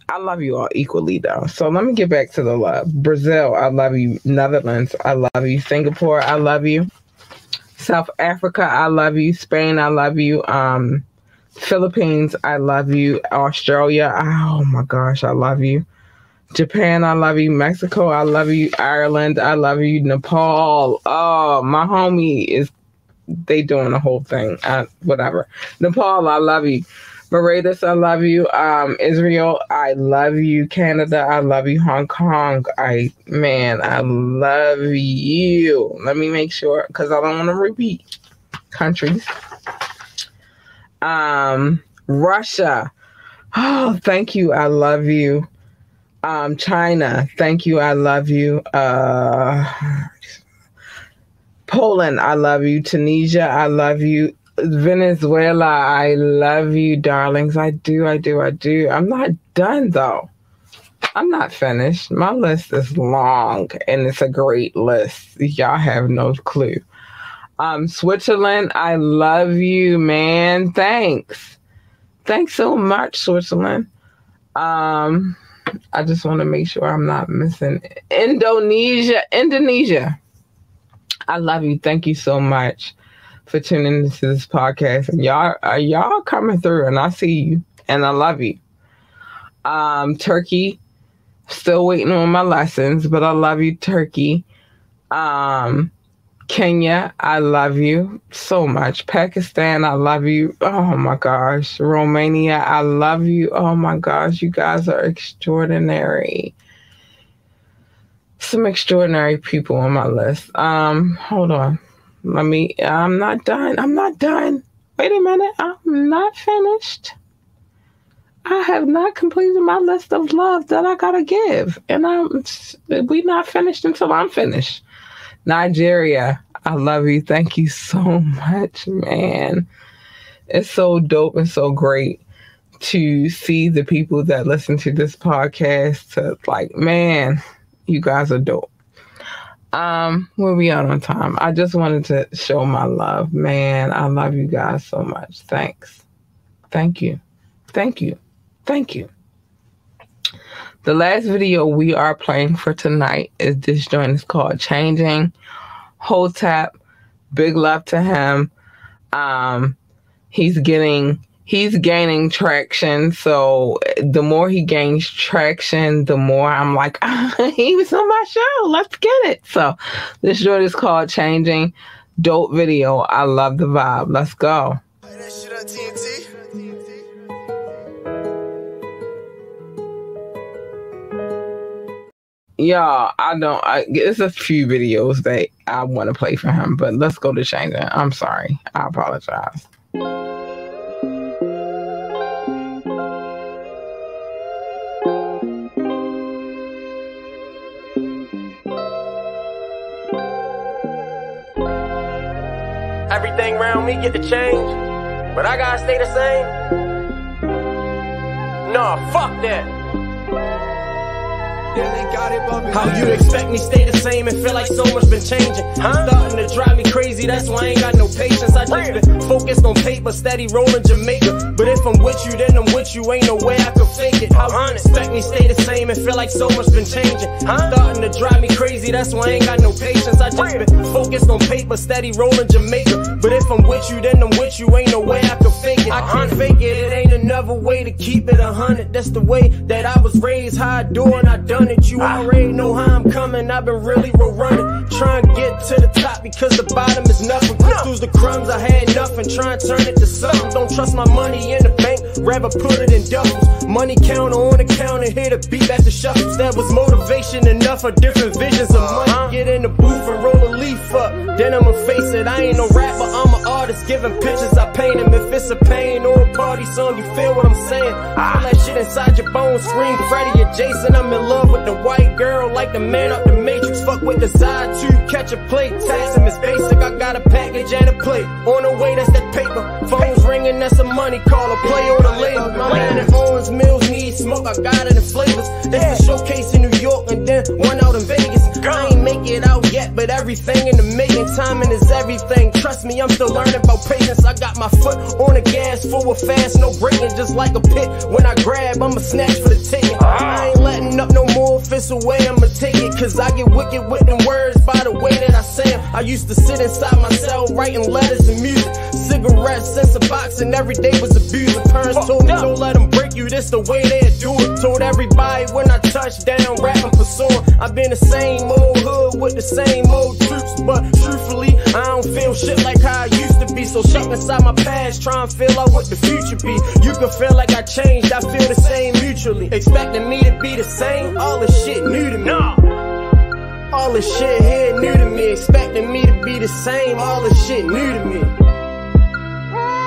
I love you all equally, though. So let me get back to the love. Brazil, I love you. Netherlands, I love you. Singapore, I love you. South Africa, I love you. Spain, I love you. Philippines, I love you. Australia, oh my gosh, I love you. Japan, I love you. Mexico, I love you. Ireland, I love you. Nepal, oh, my homie they doing the whole thing. Whatever. Nepal, I love you. Mauritius, I love you. Israel, I love you. Canada, I love you. Hong Kong, I love you. Let me make sure, because I don't want to repeat countries. Russia, oh, thank you. I love you. China, thank you. I love you. Poland, I love you. Tunisia, I love you. Venezuela, I love you, darlings. I do. I'm not done, though. I'm not finished. My list is long, and it's a great list. Y'all have no clue. Switzerland, I love you, man. Thanks so much, Switzerland. I just want to make sure I'm not missing Indonesia. I love you. Thank you so much for tuning into this podcast. And y'all coming through, and I see you, and I love you. Turkey, still waiting on my lessons, but I love you, Turkey. Kenya, I love you so much. Pakistan, I love you. Oh my gosh. Romania, I love you. Oh my gosh, you guys are extraordinary. Some extraordinary people on my list. Hold on. I'm not done. Wait a minute. I'm not finished. I have not completed my list of love that I gotta give. And we're not finished until I'm finished. Nigeria, I love you. Thank you so much, man. It's so dope and so great to see the people that listen to this podcast man, you guys are dope. Where we at on time? I just wanted to show my love. Man, I love you guys so much. Thanks. Thank you. The last video we are playing for tonight is this joint. It's called Changing. Hotep, big love to him. He's gaining traction. So the more he gains traction, the more I'm like, he was on my show. Let's get it. So this joint is called Changing. Dope video. I love the vibe. Let's go. Y'all, it's a few videos that I want to play for him, but let's go to Changing. I'm sorry. I apologize. Everything around me get to change, but I gotta stay the same. Nah, fuck that. How you expect me stay the same and feel like so much been changing? Starting to drive me crazy, that's why I ain't got no patience. I just been focused on paper, steady rolling Jamaica. But if I'm with you, then I'm with you, ain't no way I could fake it. How you expect me stay the same and feel like so much been changing? Starting to drive me crazy, that's why I ain't got no patience. I just been focused on paper, steady rolling Jamaica. But if I'm with you, then I'm with you, ain't no way I could fake it. I can't fake it, it ain't another way to keep it 100. That's the way that I was raised, how I do and I done it. You already know how I'm coming, I've been really running. Trying to get to the top because the bottom is nothing. Through the crumbs, I had nothing, trying to turn it to something. Don't trust my money in the bank, rather put it in duffels. Money counter on the counter, hit a beat at the shuffles. That was motivation enough for different visions of money. Get in the booth and roll a leaf up, then I'ma face it. I ain't no rapper, I'm an artist, giving pictures, I paint them. If it's a pain or a party song, you feel what I'm saying? Feel that shit inside your bones, scream Freddy or Jason. I'm in love with the white girl, like the man up the Matrix. Fuck with desire to catch a plate. Tax him is basic, I got a package and a plate. On the way, that's that paper. Phones ringing, that's some money. Call a play on the label. My man at Owens Mills need smoke, I got it in flavors. That's a showcase in New York and then one out in Vegas. I ain't make it out yet, but everything in the making. me, I'm still learning about patience. I got my foot on the gas, forward fast, no braking, just like a pit. When I grab, I'ma snatch for the ticket. I ain't letting up no more, if it's away, I'ma take it. Cause I get wicked with them words by the way that I say them. I used to sit inside my cell, writing letters and music. Cigarettes, sense of boxing, every day was abusing. Parents told me, don't let them break you, this the way they do it. Told everybody when I touched down, rapping, pursuing. I've been the same old hood with the same old troops. But truthfully, I don't feel shit like how I used to be. So stuck inside my past, try and feel out what the future be. You can feel like I changed, I feel the same mutually. Expecting me to be the same, all this shit new to me. All this shit here new to me. Expecting me to be the same, all this shit new to me.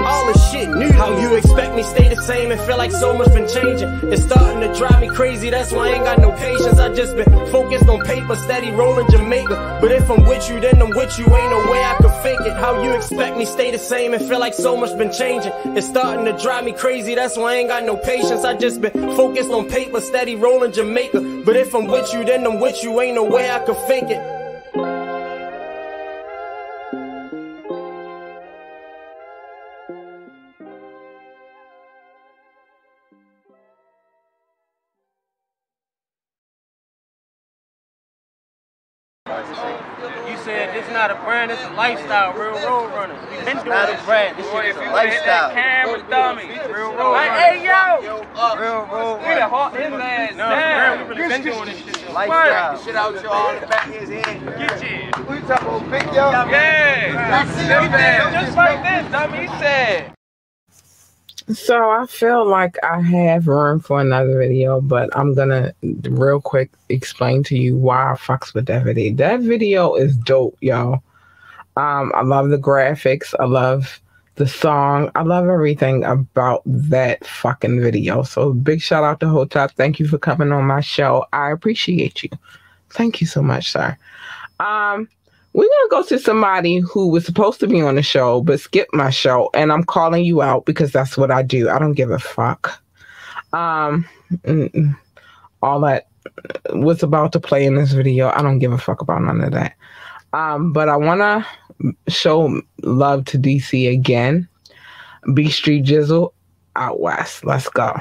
All this shit new to me. How you expect me stay the same and feel like so much been changing? It's starting to drive me crazy, that's why I ain't got no patience. I just been focused on paper, steady rolling Jamaica. But if I'm with you, then I'm with you, ain't no way I can fake it. How you expect me stay the same and feel like so much been changing? It's starting to drive me crazy, that's why I ain't got no patience. I just been focused on paper, steady rolling Jamaica. But if I'm with you, then I'm with you, ain't no way I can fake it. You said this not a brand, it's a lifestyle, real road runners. We been doing not this a brand, shit. this shit is a If you lifestyle. hit that camera dummy, real road runners. Hey yo! Real road runners. We done hawked his ass down. We really been doing this shit. Lifestyle. Shit out your all in the back of his head. Get you. We talking about big yo? Yeah. Just like this, dummy, he said. So I feel like I have room for another video, but I'm gonna real quick explain to you why I fucks with that video. That video is dope, y'all. I love the graphics. I love the song. I love everything about that fucking video. So big shout out to Hotep. Thank you for coming on my show. I appreciate you. Thank you so much, sir. We're going to go to somebody who was supposed to be on the show, but skipped my show. And I'm calling you out because that's what I do. I don't give a fuck. All that was about to play in this video, I don't give a fuck about none of that. But I want to show love to DC again. B Street Jizzle out west. Let's go.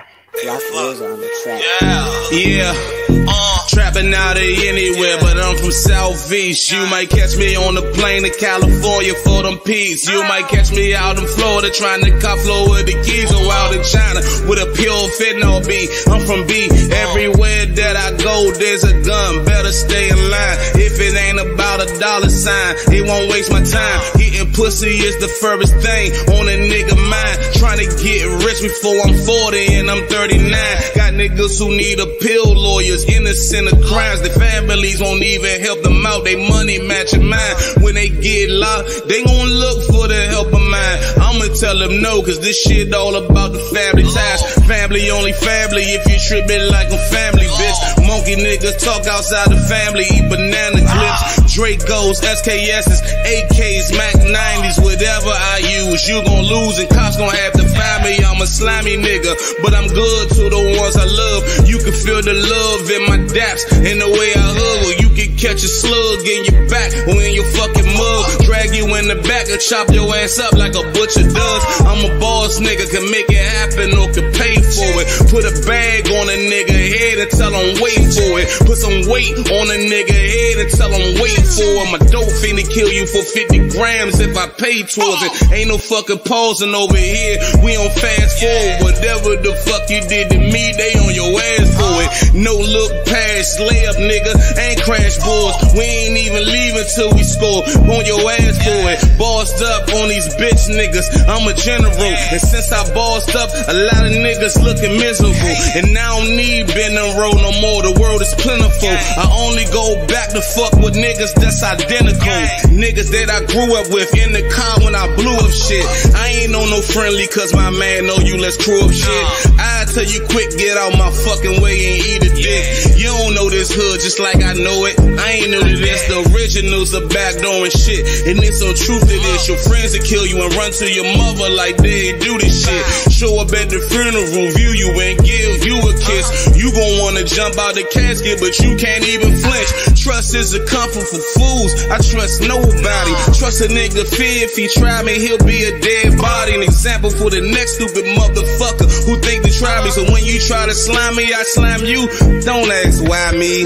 Trapping out of anywhere, but I'm from Southeast. You might catch me on the plane to California for them peas. You might catch me out in Florida trying to cop flow with the keys, or out in China with a pure fentanyl B. I'm from B. Everywhere that I go, there's a gun. Better stay in line. If it ain't about a dollar sign, it won't waste my time. Getting pussy is the furthest thing on a nigga mind. Trying to get rich before I'm 40 and I'm 39. Got niggas who need appeal lawyers, innocent of crimes. Their families won't even help them out. They money matching mine. When they get locked, they gon' look for the help of mine. I'ma tell them no, cause this shit all about the family ties. Family only family if you trippin' like a family, bitch. Monkey niggas talk outside the family, eat banana clips. Dracos, SKS's, AKs, Mac 90s, whatever I use, you gon' lose and cops gon' have to find me. I'm a slimy nigga, but I'm good to the ones I love. You can feel the love in my daps and the way I hug. You can catch a slug in your back or in your fucking mug. Drag you in the back or chop your ass up like a butcher does. I'm a boss nigga, can make it happen or can pay for it. Put a bag on a nigga head and tell him wait for it. Put some weight on a nigga head and tell him wait for it. My dope finna kill you for 50 grams if I pay towards it. Ain't no fucking pausing over here. We on fast forward. Whatever the fuck you did to me, they on your ass for it. No look past, lay up nigga, ain't crash boards. We ain't even leaving till we score. On your ass for it. Bossed up on these bitch niggas. I'm a general. And since I bossed up, a lot of niggas looking miserable. And I don't need bend and roll no more. The world is plentiful. I only go back to fuck with niggas that's identical. Niggas that I grew up with in the car when I blew up shit. I ain't on want no friendly, cause my man know you, let's crew up shit. I tell you quick, get out my fucking way and eat a dick. You don't know this hood just like I know it. I ain't new to this, the originals, the backdoor and shit. And there's some truth to this. Your friends will kill you and run to your mother like they ain't do this shit. Show up at the funeral, view you and give you a kiss. You gon' wanna jump out the casket, but you can't even flinch. Trust is a comfort for fools. I trust nobody. Trust a nigga fear if he try me, he'll be a dead body. An example for the next stupid motherfucker who think to try me. So when you try to slime me, I slam you. Don't ask why me.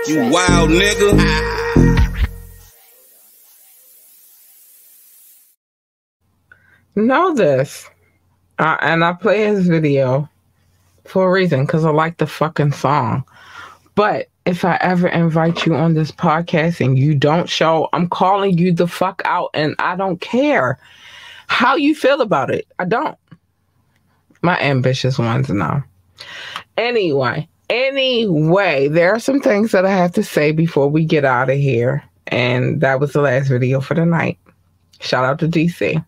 You wild nigga. Know this. And I play his video for a reason, because I like the fucking song. But if I ever invite you on this podcast and you don't show, I'm calling you the fuck out, and I don't care how you feel about it. I don't. My ambitious ones know. Anyway, there are some things that I have to say before we get out of here. And that was the last video for the night. Shout out to DC.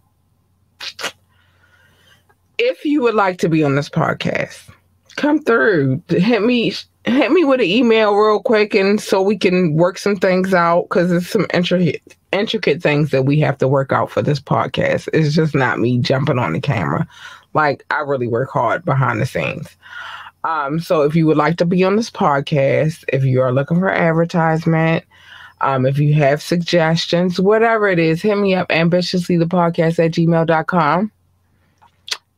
If you would like to be on this podcast, come through. Hit me with an email real quick, and so we can work some things out, because there's some intricate things that we have to work out for this podcast. It's just not me jumping on the camera. Like, I really work hard behind the scenes. So if you would like to be on this podcast, if you are looking for advertisement, if you have suggestions, whatever it is, hit me up, ambitiouslythepodcast@gmail.com.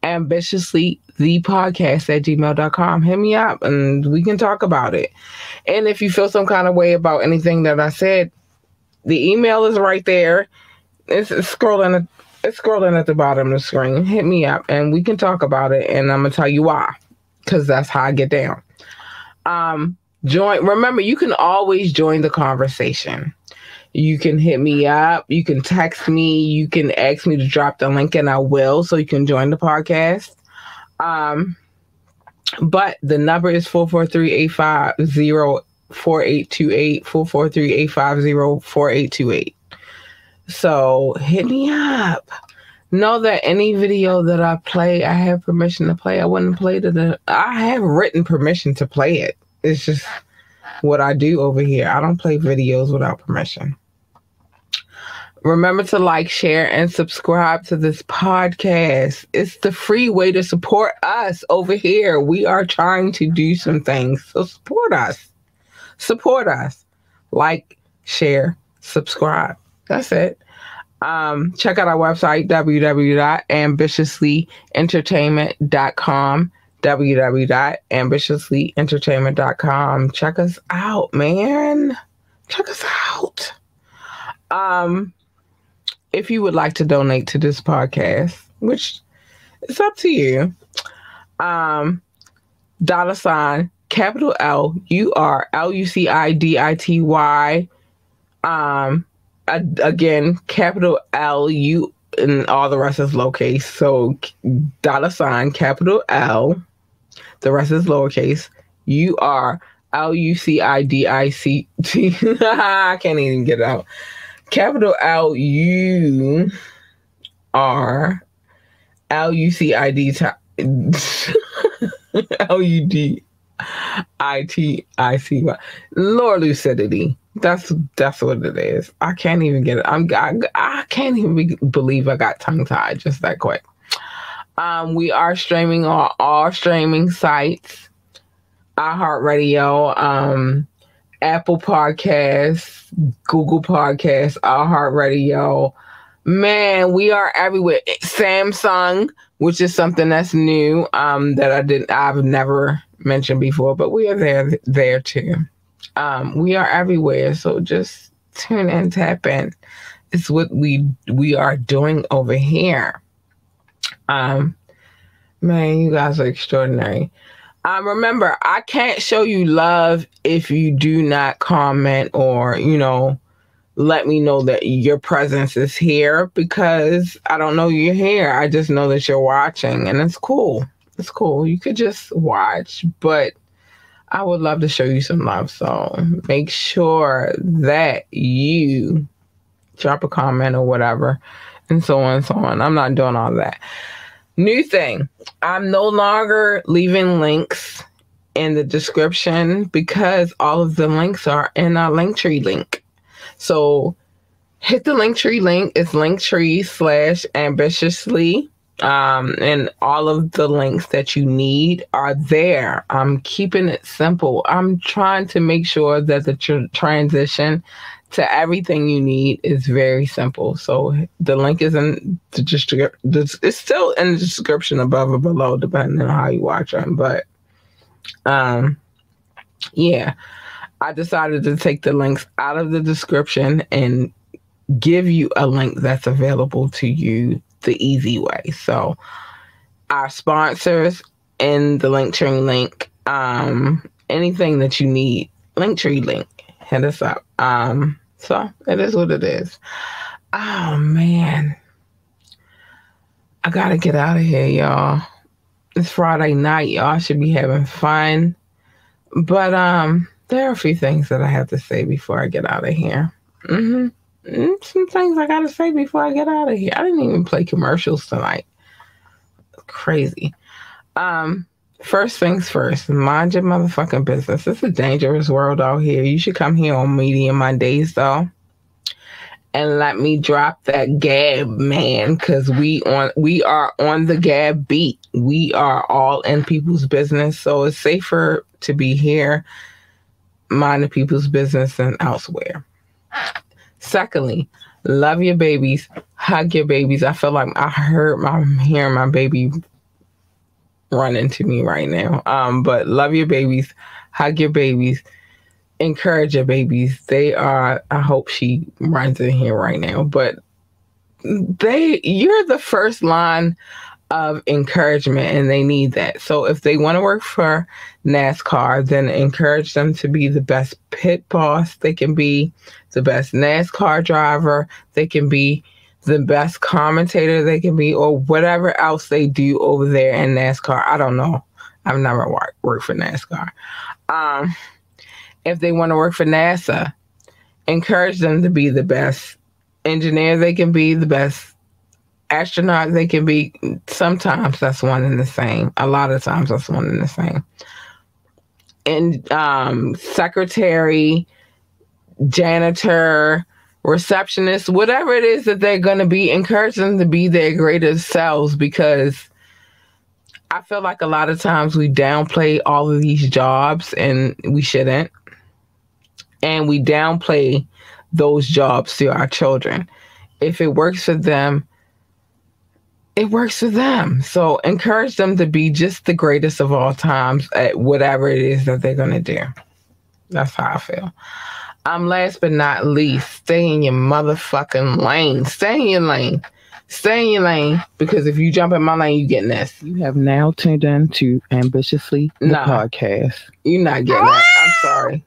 ambitiouslythepodcast@gmail.com. Hit me up and we can talk about it. And if you feel some kind of way about anything that I said, the email is right there. It's scrolling at the bottom of the screen. Hit me up and we can talk about it, and I'm gonna tell you why, because that's how I get down. Remember, you can always join the conversation. You can hit me up. You can text me. You can ask me to drop the link, and I will, so you can join the podcast. But the number is 443-850-4828, 443-850-4828. So hit me up. Know that any video that I play, I have permission to play. I wouldn't play I have written permission to play it. It's just what I do over here. I don't play videos without permission. Remember to like, share, and subscribe to this podcast. It's the free way to support us over here. We are trying to do some things, so support us. Support us. Like, share, subscribe. That's it. Check out our website, www.ambitiouslyentertainment.com. www.ambitiouslyentertainment.com. Check us out, man. Check us out. If you would like to donate to this podcast, which is up to you, $, capital LUCIDITY, again, capital LU, and all the rest is lowercase. So $, capital L, the rest is lowercase, URLUCIDICT. I can't even get it out. Capital LURLUCID LUDITICY. Lord lucidity. That's what it is. I can't even get it. I can't even believe I got tongue tied just that quick. We are streaming on all streaming sites: iHeartRadio, Apple Podcasts, Google Podcasts, iHeartRadio. Man, we are everywhere. Samsung, which is something that's new, that I've never mentioned before, but we are there too. We are everywhere, so just tune in, tap in. It's what we are doing over here. Man, you guys are extraordinary. Remember, I can't show you love if you do not comment or, let me know that your presence is here, because I don't know you're here. I just know that you're watching, and it's cool. It's cool. You could just watch, but I would love to show you some love. So make sure that you drop a comment or whatever. and so on and so on. I'm not doing all that. New thing, I'm no longer leaving links in the description because all of the links are in our Linktree link. So hit the Linktree link. It's Linktree/ambitiously. And all of the links that you need are there. I'm keeping it simple. I'm trying to make sure that the transition to everything you need is very simple. So the link is in the description. It's still in the description above or below, depending on how you watch them. But yeah, I decided to take the links out of the description and give you a link that's available to you the easy way. So our sponsors in the Linktree link, anything that you need, Linktree link, hit us up. So it is what it is. Oh man, I gotta get out of here, y'all. It's Friday night. Y'all should be having fun. But there are a few things that I have to say before I get out of here. Some things I gotta say before I get out of here. I didn't even play commercials tonight. Crazy. First things first, mind your motherfucking business. It's a dangerous world out here. You should come here on Medium Mondays though, and let me drop that gab, man, because we are on the gab beat. We are all in people's business, so it's safer to be here minding people's business than elsewhere. Secondly, love your babies, hug your babies. I feel like I'm hearing my baby run into me right now. But love your babies, hug your babies, encourage your babies. I hope she runs in here right now, but you're the first line of encouragement and they need that. So if they want to work for NASCAR, then encourage them to be the best pit boss they can be, the best NASCAR driver they can be, the best commentator they can be, or whatever else they do over there in NASCAR. I don't know. I've never worked for NASCAR. If they want to work for NASA, encourage them to be the best engineer they can be, the best astronaut they can be. Sometimes that's one and the same. A lot of times that's one and the same. And secretary, janitor, receptionist, whatever it is that they're going to be, encourage them to be their greatest selves, because I feel like a lot of times we downplay all of these jobs and we shouldn't. And we downplay those jobs to our children. If it works for them, it works for them. So encourage them to be just the greatest of all times at whatever it is that they're going to do. That's how I feel. Last but not least, stay in your motherfucking lane. Stay in your lane. Stay in your lane, because if you jump in my lane, you getting this. You have now tuned in to Ambitiously, the podcast. You're not getting that. I'm sorry.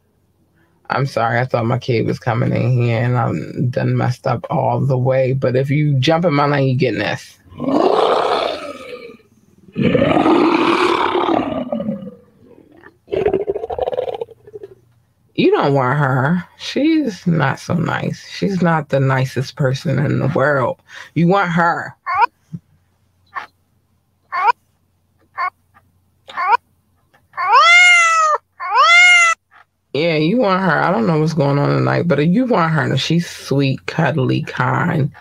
I'm sorry. I thought my kid was coming in here and I'm done messed up all the way. But if you jump in my lane, you getting this. You don't want her. She's not so nice. She's not the nicest person in the world. You want her. Yeah, you want her. I don't know what's going on tonight, but you want her. She's sweet, cuddly, kind.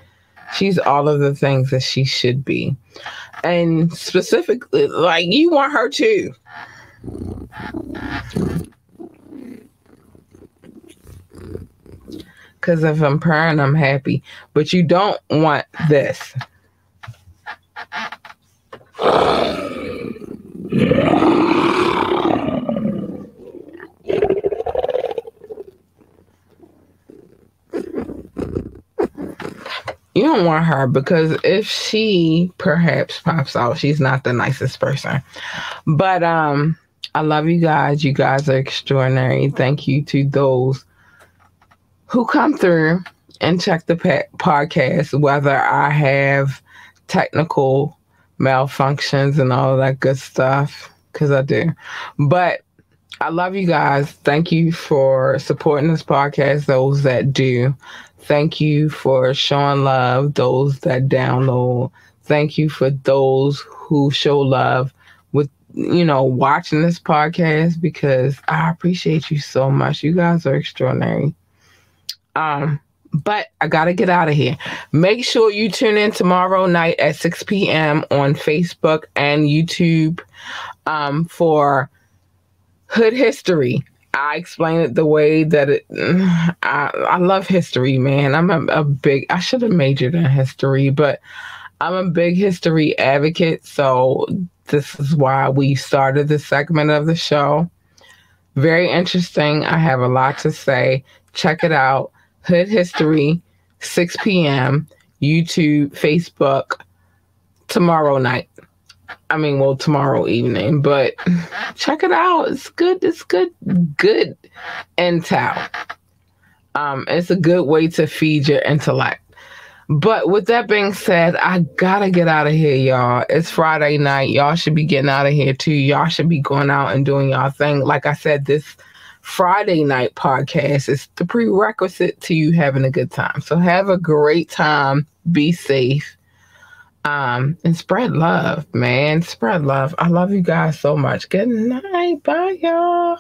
She's all of the things that she should be. And specifically, like, you want her too. Because if I'm purring, I'm happy. But you don't want this. You don't want her, because if she perhaps pops out, she's not the nicest person. But I love you guys. You guys are extraordinary. Thank you to those who come through and check the podcast, whether I have technical malfunctions and all that good stuff, because I do. But I love you guys. Thank you for supporting this podcast, those that do. Thank you for showing love, those that download. Thank you for those who show love with, watching this podcast, because I appreciate you so much. You guys are extraordinary. But I got to get out of here. Make sure you tune in tomorrow night at 6 p.m. on Facebook and YouTube for Hood History. I explain it the way that I love history, man. I'm I should have majored in history, but I'm a big history advocate. So this is why we started this segment of the show. Very interesting. I have a lot to say. Check it out. Hood History, 6 p.m., YouTube, Facebook, tomorrow night. Tomorrow evening, but check it out. It's good. It's good intel. It's a good way to feed your intellect. But with that being said, I gotta get out of here, y'all. It's Friday night. Y'all should be getting out of here too. Y'all should be going out and doing y'all thing. Like I said, this Friday night podcast is the prerequisite to you having a good time. So have a great time. Be safe. And spread love, man. Spread love. I love you guys so much. Good night. Bye, y'all.